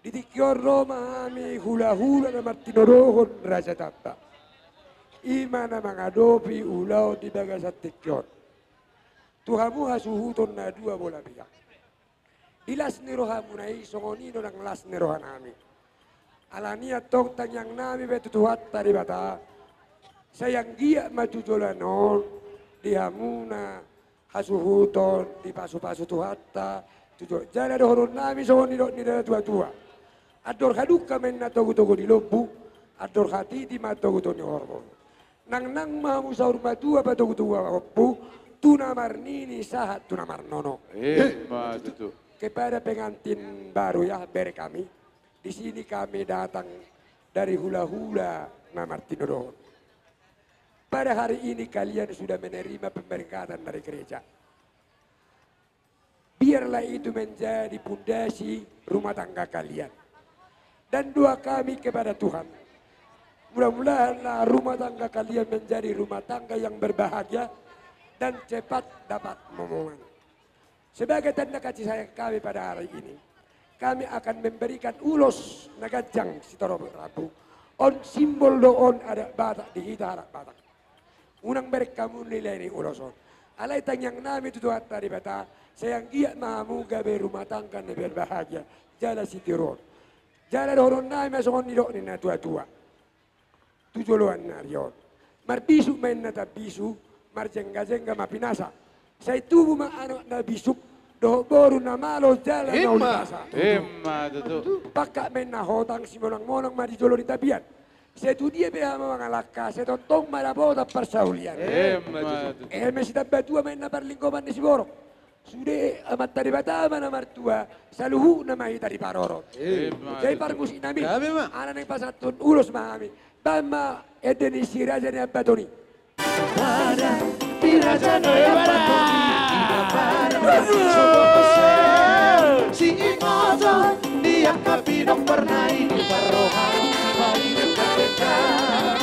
Ditikyorro mahami hula-hula na martinorohon raja tapa. Ima na mga dopi ulaw di baga sa tikyor. Tuhamu hasuhuton na dua bola biyak. Dilas ni rohamu na isongonino ng las ni rohanami. Alania tong tanyang nami betutuhat tari bata. Sayang giya matutulanon dihamuna hasuhuton di pasu-pasu tuhatta. Jala dohoron nami songonino ni tua-tua. Ador haduka men na togo-togo di lobu, ador hati di matogo ni hormon. Nang mahamu saur matua pa togo-togo hoppu, tuna marnini sahat tuna marnono. Kepada pengantin baru ya bere kami, di sini kami datang dari hula-hula na Martinodohon. Pada hari ini kalian sudah menerima pemberkatan dari gereja. Biarlah itu menjadi pondasi rumah tangga kalian. Dan doa kami kepada Tuhan, mudah-mudahan rumah tangga kalian menjadi rumah tangga yang berbahagia dan cepat dapat momongan. Sebagai tanda kasih sayang kami pada hari ini, kami akan memberikan ulos nagajang sitoro rabu. On simbol doon ada batak di kita harap batak. Unang berkamu nilai ini uloson. Alay tanyang nami tutuhat tadi bata, sayang iya mahamu gabe rumah tangga na berbahagia. Jala sitiron. Jala doon nami masukon nilo ni na tua-tua. Tujuluan na riyon. Marbisu main na tabisu, marjengga-jengga mapinasa. Sa itubo maano na bisuk, doho boru na malo jala na ulasa. Paka main na hotang simonang-monang marijolo ni tabian. Sa itu dia beha mga lakas, sa tontong marabota parsaulian. Si tabatua main na parlingkoman ni si Borok. Sudah amat tadi batama na martua, saluhu na mahita di parorot. Jadi parmusi nami, anak yang pasatun ulos mahami. Bama edeni si raja ni abatoni. Pada di raja ni abatoni, si imoto dia kapinok pernai di parohan, paling dekat.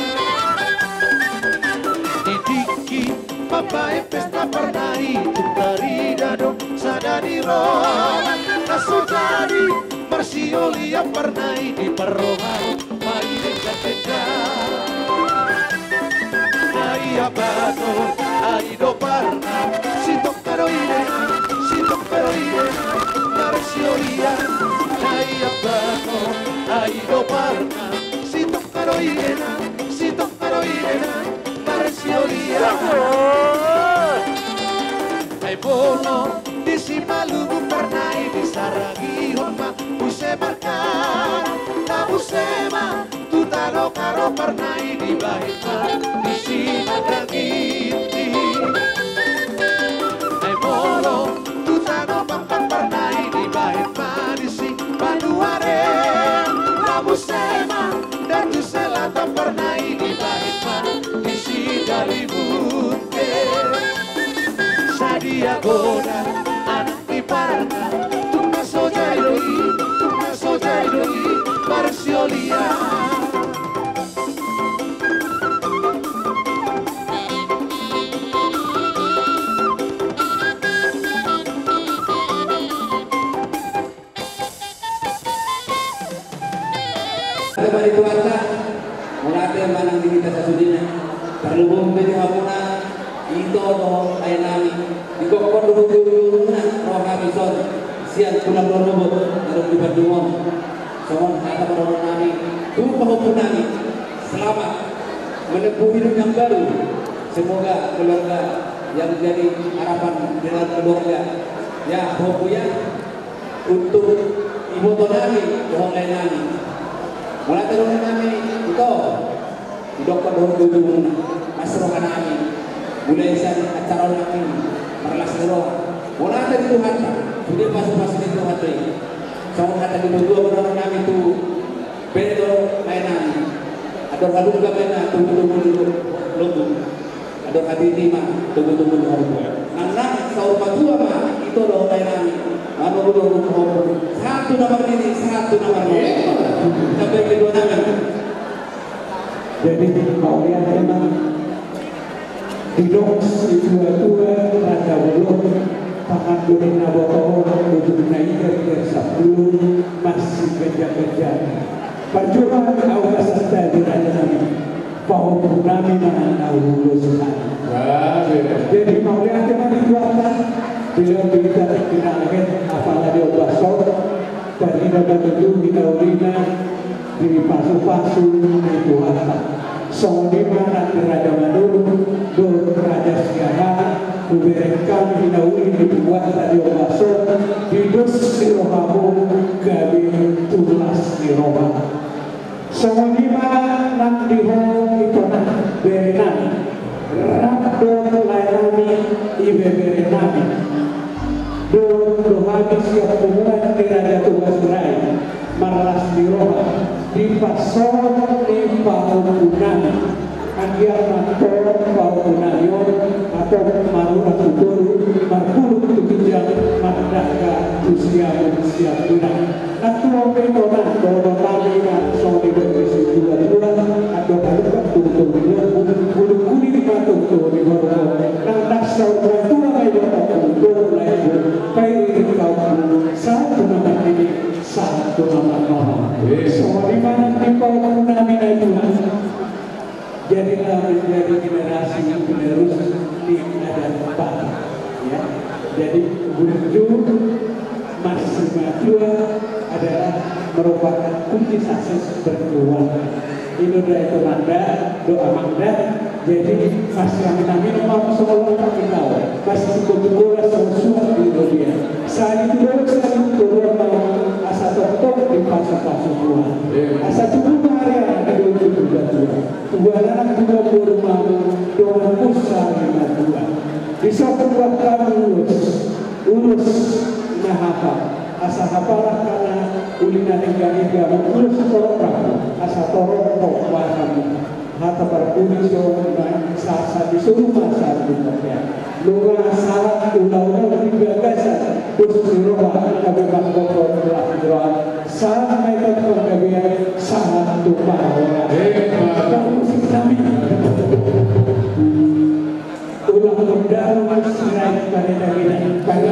Didiki papai pesta pernai, tukari dado sadari roh, nasujadi marsiolia pernai di parohan, paling dekat. Nai abato, aido parna, si toccaro idea, marsiolia. Nai abato, aido parna, si toccaro idea, marsiolia. Ai bono, di si malugu pernai, di saragi homa, use marcar, na busema, tutano karo pernai, di bahita, di si madragiti. Ai bono, tutano pampan pernai, di bahita, di si panuare, na busema, dan tu selata pernai, di bahita, di si galibute. Sadia goda, anak di parna, tunga sojaidoi, marsiolia. Kembali kuasa, mulai manang di kita sesudahnya, perlu membeli hamuna, itu ay nami. di kokon dulu roh habison sian pulang robot harus di Bandung soal kata orang nami dulu pahupun nami selamat menempuh hidup yang baru. Semoga keluarga yang menjadi harapan dengan keluarga ya pokoknya untuk ibu tonami doang lain nami mulai turun nami itu di dokter dulu masrokan nami mulai acara nami perlas roh mulai dari Tuhan sudah masuk di Tuhan sama kata di dua orang nami itu bedo lain nami ada lalu juga benar tunggu ada hadini mah tunggu anak sahur patua mah itu loh lain nami anu satu nomor ini sampai kedua nama. Jadi kau lihat memang hidup si tua raja belum tangan dunia nabotol untuk naik dari sepuluh masih kerja perjuangan awal serta di raja kami bahwa kami mengenal lulusan. Jadi kau lihat memang dikeluarkan bila kita kenalkan apalagi obasor dan tidak betul kita urina di pasu-pasu itu harta. Soalnya mana Raja Manur, do Raja Siaha, diberikan hinauli dibuat tadi obasor, hidus di rohamu gabi tulas di roham. Soalnya mana nanti itu nak berenang, rakdo lainami ibe berenami. Do habis siap hubungan di Raja Tugas Rai maras di roha di pasor di paukunan agian mantor paukunayon atau maruna kuduru markulu tukijang mardaka usia guna atau petona dono kami soni berisi dua atau kalukan tutup bulu kulit patung di bawah nang dasar bertua kayu tutup lain kayu kau satu nama ini satu nama semua di mana kau menami Tuhan jadilah menjadi generasi penerus di adat Bali ya jadi Burju masih matua adalah merupakan kunci sukses berkeluarga Indonesia itu manda doa manda jadi masih kami nomor semua kita masih cukup semua di dunia saat itu turun mau asa tok di pasar-pasar Tuhan asa cukup hari ada dua anak dua rumah doa pusat lima dua bisa membuat kamu urus nahapa asa hapalah karena ulina tiga urus torok asa torok kamu hata berkulis sasa disuruh masa dunia luar salah ulang tiga gasan terus dirubah kami bangkok telah salah mereka terkabia sangat tumpah orang musik kami ulang mendalam sirai pada daging pada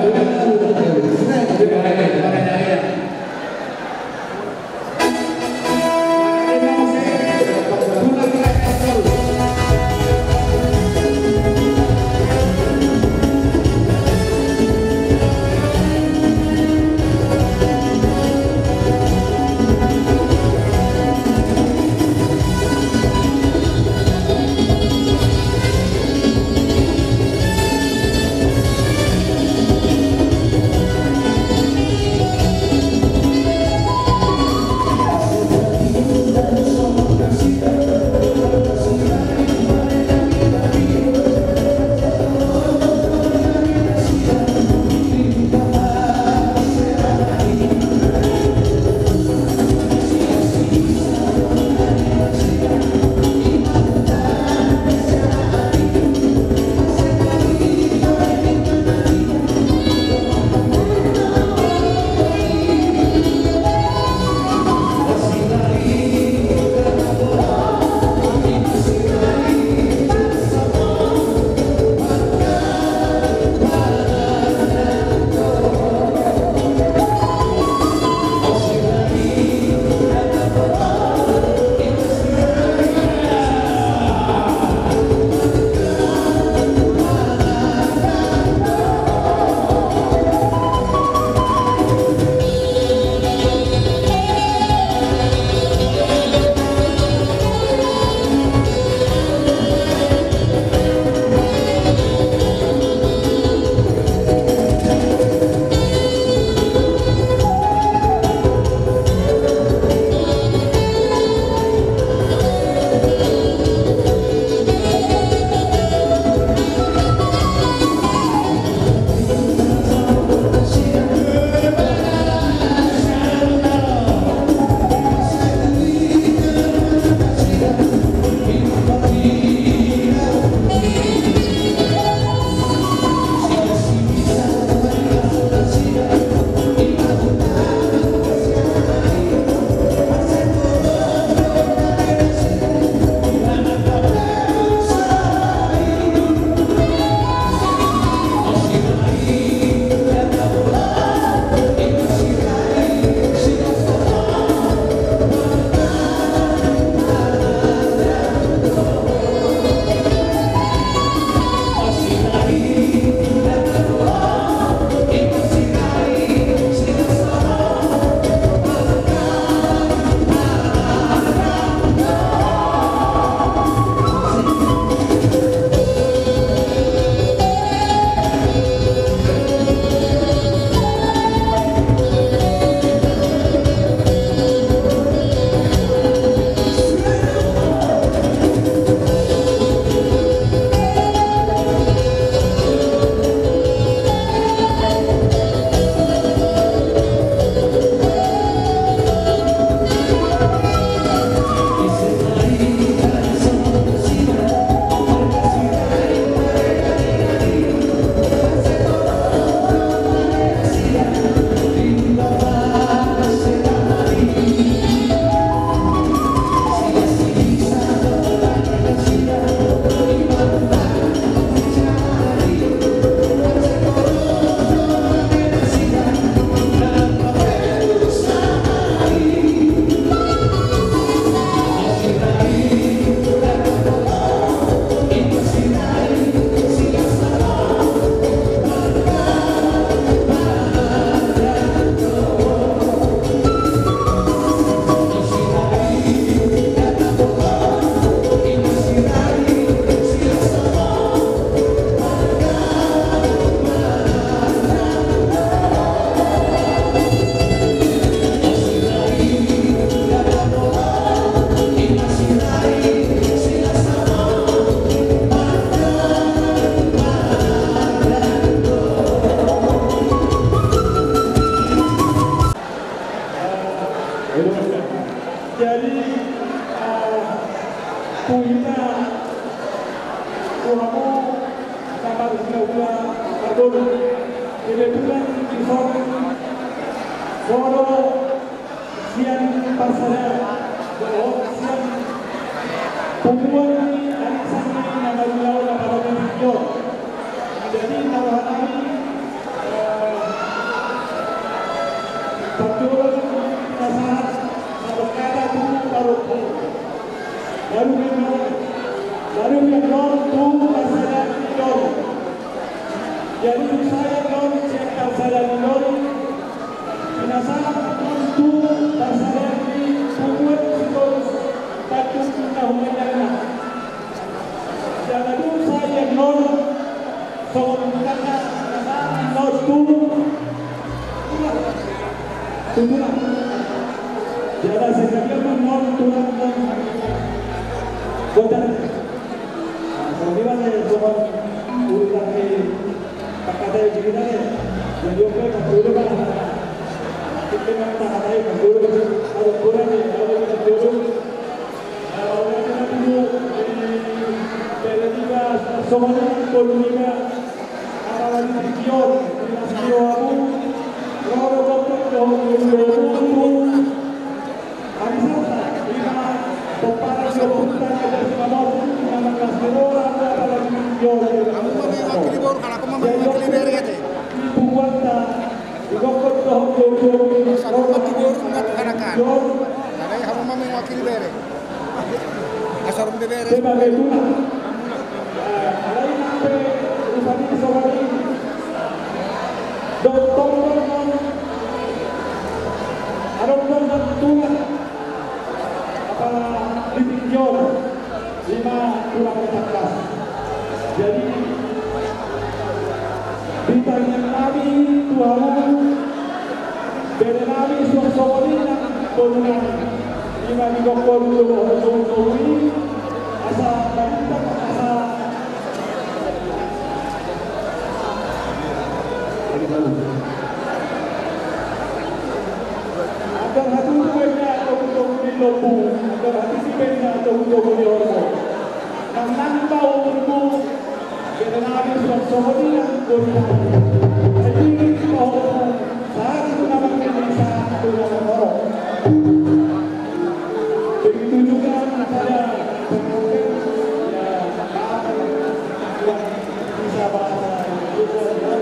pasada siang pembuat ini hari sana nama beliau pada video. Jadi taruhan kami perjuangan nasahat sabukada dulu baru memang tu pasada video. Jadi saya non cek pasada video. Nasahat tu pasada pembuat itu takut menahunnya. Jangan dulu saya non soalnya non tunggulah. Jangan sekalian non tulang kota. Kemudian soal urutan kata cerita ni, jadi orang dulu kan. Kita nak ada dulu ada kurang ni, ada dulu. Orang yang dulu Belanda semuanya kolonial awal dikior aku kalau doktor dulu hari Sabtu lima pepara sebutan ada semua nama kasmora ada lagi dikior aku mau mewakili bor kalau aku mau mewakili beri aja buat doktor dulu sama mati bor enggak kanakan ada yang kamu mau mewakili beri asal beri sebagai tulang lain apa urusan soal ini doktor ada doktor tulang apa ditinjau 5 tulang ketat. Jadi ditanya Nabi Tuhan beda Nabi soalnya tulang 5 doktor dulu asal banyak asal agar hati sebenarnya atau di lobu, agar hati sebenarnya atau di hormon. Karena bau itu karena habis bersama yang berlaku. Jadi bau saat itu namanya bisa tulang orang. Begitu juga pada pemimpin yang bisa bahasa Indonesia.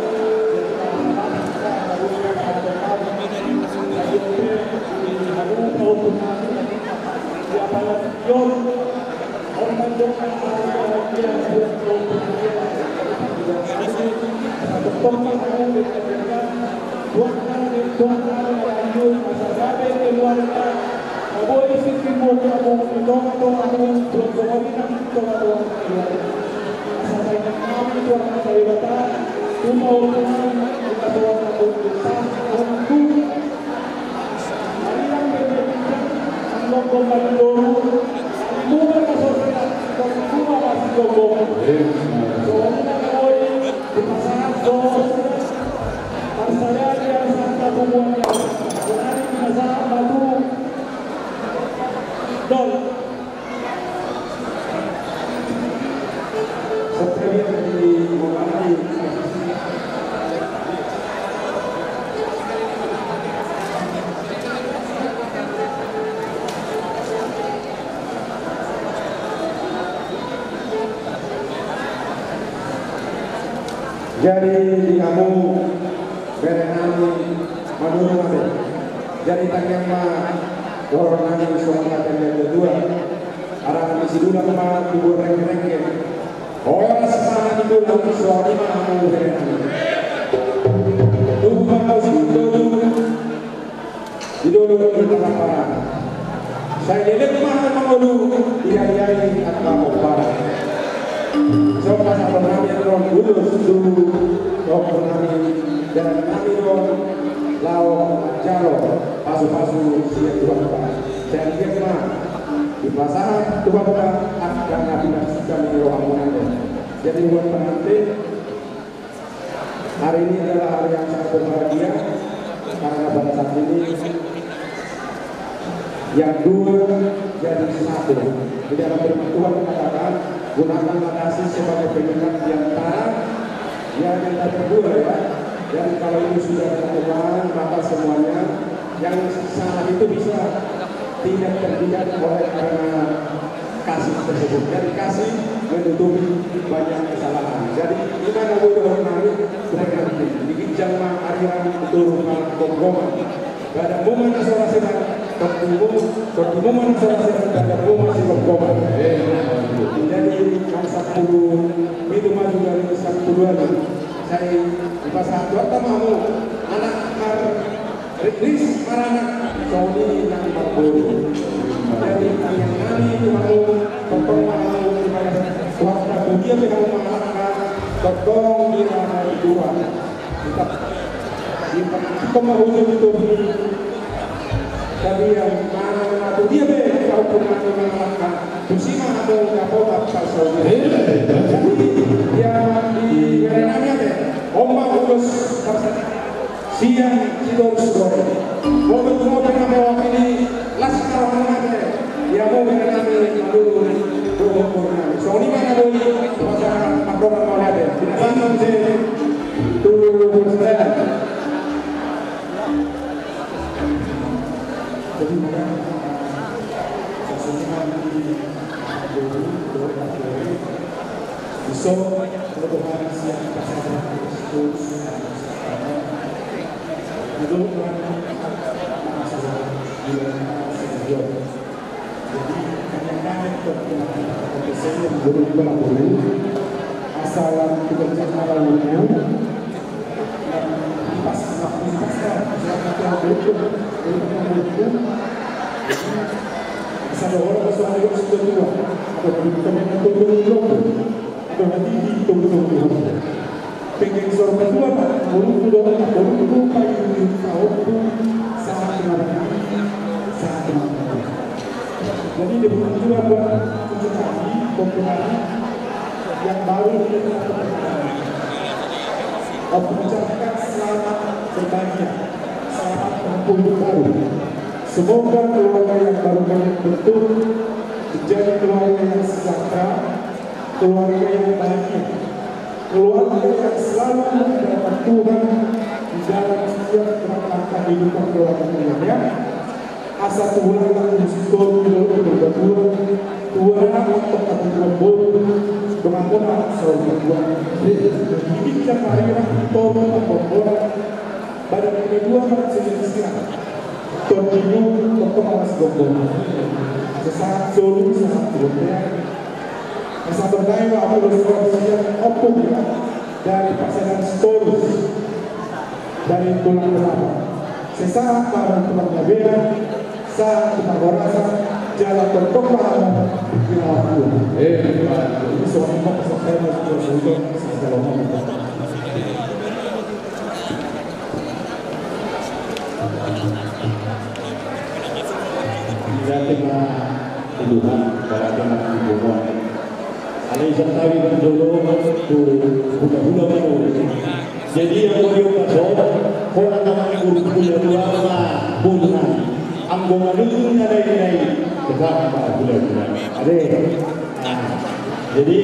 Jadi di kamu berenami menurut apa? Jadi tangan mah orang nami soal yang kedua arah misi dulu nama kubur rengke. Orang sekarang itu lagi soal ini kamu berenami. Tuhan di dulu kita laparan. Saya lihat mana mengulu diari-ari atau apa. Sobat sahabat kami yang orang kudus dulu dokter kami dan kami dong lau jaro pasu-pasu siap Tuhan Bapak dan firman di pasangan Tuhan Bapak akan nabinasikan di rohamunan. Jadi buat pengantin hari ini adalah hari yang sangat berbahagia karena pada saat ini yang dua jadi satu. Di dalam firman Tuhan mengatakan gunakanlah kasih sebagai pengingat di antara yang kita berdua ya. Dan kalau ini sudah dilakukan maka semuanya yang salah itu bisa tidak terlihat oleh karena kasih tersebut. Jadi kasih menutupi banyak kesalahan. Jadi gimana bodoh nari berarti diginjal mah ariran betul malah gonggongan. Gada momen asorasiran ketemu momen asorasiran gada momen si gonggongan. Jadi kan 10 itu maju dari 10-an. Saya di pas satu atau mau anak mar Riz maranak Sony yang berburu. Jadi yang kami itu mau potong mau waktu dia mau mengalahkan potong di mana dua. Kita mau itu tapi yang mana itu dia kalau pernah mengalahkan Kusima atau Kapolda Saudi. Jadi yang di Renania ombak urus siang Sidorus Gore. Mobil yang mewakili Laskar Manade yang mau mengenai dulu Purnami. Soalnya mana boleh masyarakat Makrokan Manade. Bangun saya dulu bersedia. Jadi so perubahan siang pasangan itu itu masalah jadi kadang-kadang saya yang berubah asal bekerja malamnya pas ada orang soal itu sudah tua atau atau nanti ditunggu-tunggu pengen suara kedua Pak baru paling tahu sangat jadi dibuat juga buat cucu kaki komponasi yang baru mengucapkan selamat berbahagia selamat berkumpul baru. Semoga keluarga yang baru kalian bentuk menjadi keluarga yang sejahtera, keluarga yang bahagia, keluarga yang selalu mendapat Tuhan di dalam setiap langkah kehidupan keluarga kalian. Asa Tuhan yang meskipun tidak berdua, Tuhan untuk aku berbuat pengampunan seorang Tuhan. Ini kita hari ini tolong membuat pada kedua sejenisnya. Continue untuk alas gobong. Sesaat solo, sesaat berubah. Masa berdaya aku bersuara opung dari pasangan Storus dari tulang bersama. Sesaat para tulang berbeda, saat kita berasa jalan bertombak di lawan. Ini semua peserta yang sudah selama tema Tuhan pada tema Tuhan. Alai santari berdolo tu budak-budak itu. Jadi yang beliau pasal, orang namanya guru budak-budak mah budak. Anggongan itu ada ini, tetap budak-budak. Ada. Jadi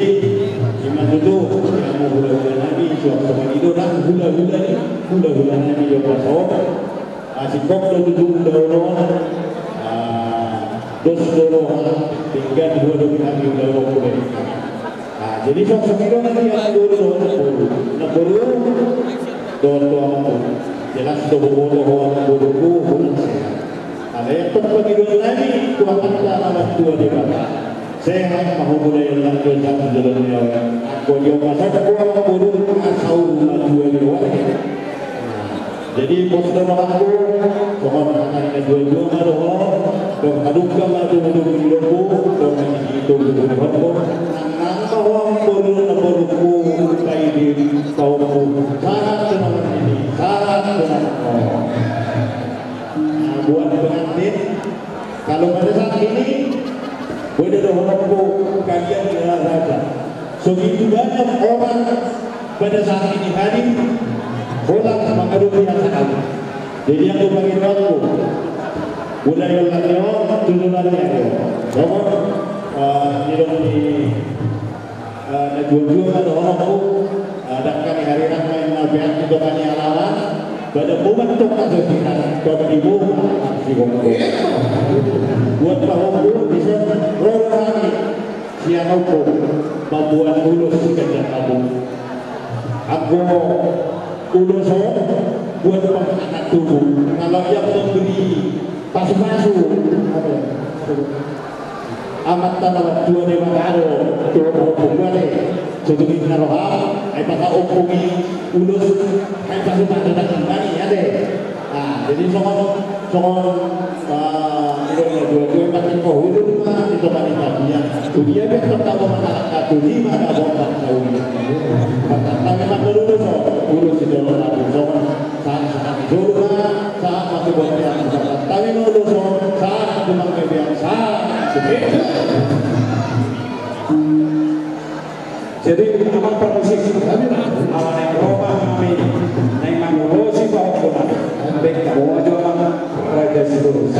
iman itu yang mau budak-budak Nabi suatu itu orang budak-budak Nabi yang pasal. Asikok tu budak-budak. Dos dorohan tinggal dua hari udah boleh. Jadi sosok itu nanti yang dulu jelas orang dulu ada yang terbagi dua lagi Tuhan antara dua di bawah. Saya mau mulai lanjut satu jalannya. Aku yang masa aku buru asal dua di bawah. Jadi bos aku mohon akan dua-dua maroh dong adukan madu di lobo dong itu betul bahwa baru kai di kaumku sangat senang ini sangat senang buat pengantin kalau pada saat ini boleh dong kalian adalah raja segitu banyak orang pada saat ini hadir orang mengadu yang sekali. Jadi yang bagi waktu budaya Latino turunan yang namun di dua-dua ada orang tu ada kami hari ramai nabian itu kami alawan pada momen tu kasus kita kau ibu buat bahwa bisa rohani siang aku membuat ulus kerja kamu. Aku ulus buat pengangkat tubuh. Kalau yang memberi pasu-pasu amat tanah dua dewa kado dua opung balik jadi naroham ay paka opungi ulus ay pasu-pasu datang bani ada. Nah, jadi soal dua pakai kohulu mah itu kan dia. Dia besok tahu masyarakat ini mana bombak tahu. Maka kami mandulu so urus di dalam aku soal saat dulu saat masih buat yang masyarakat. Kami mandulu so saat cuma kebiasa. Jadi amal permusik kami amal yang Roma kami naik mangulo si bawah baik bawa jualan raja seluruh.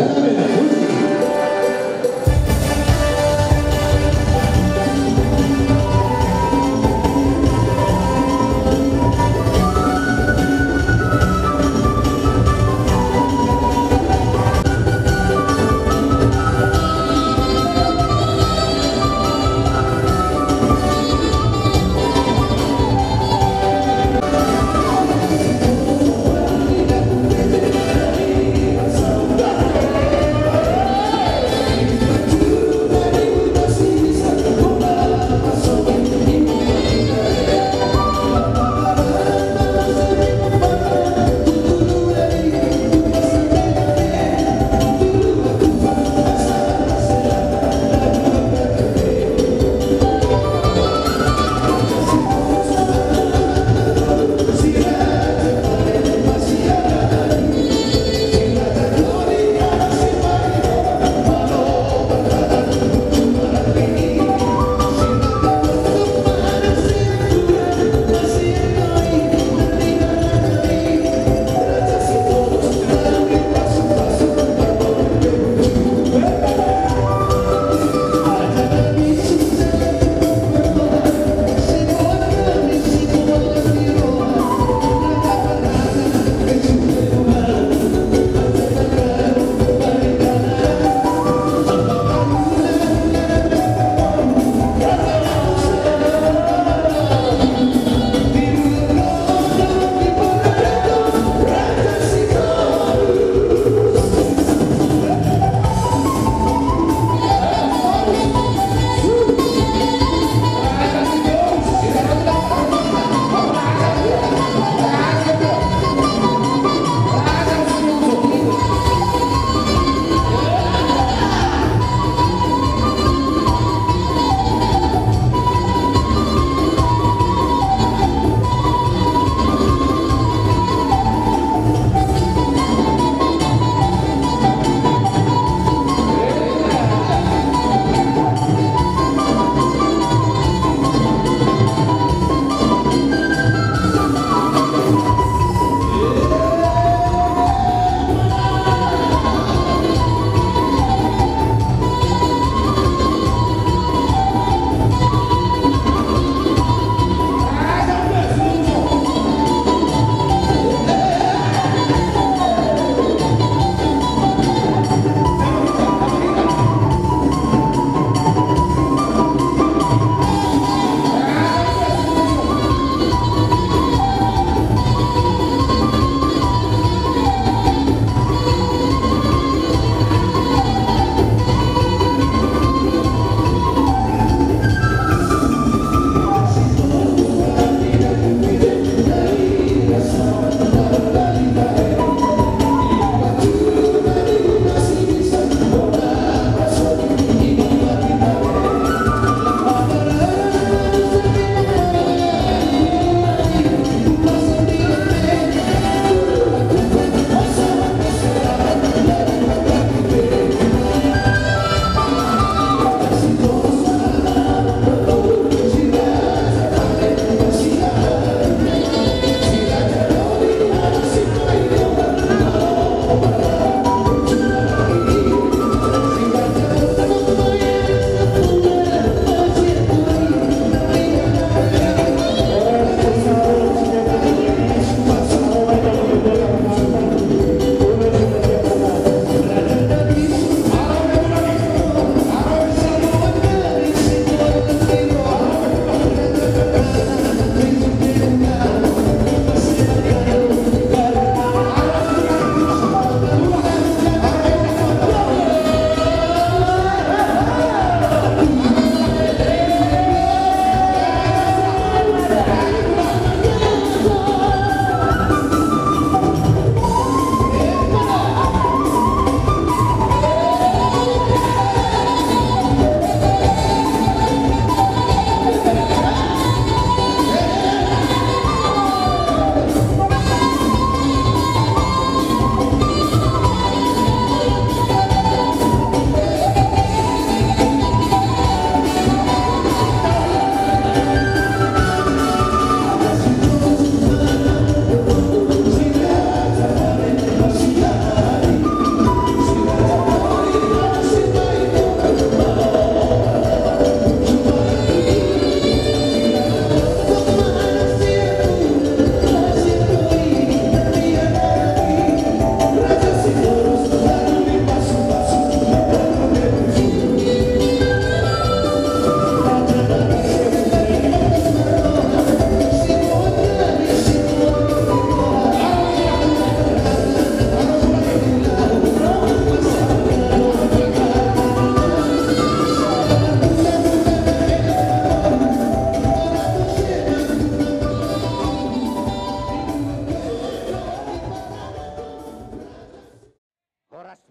kelas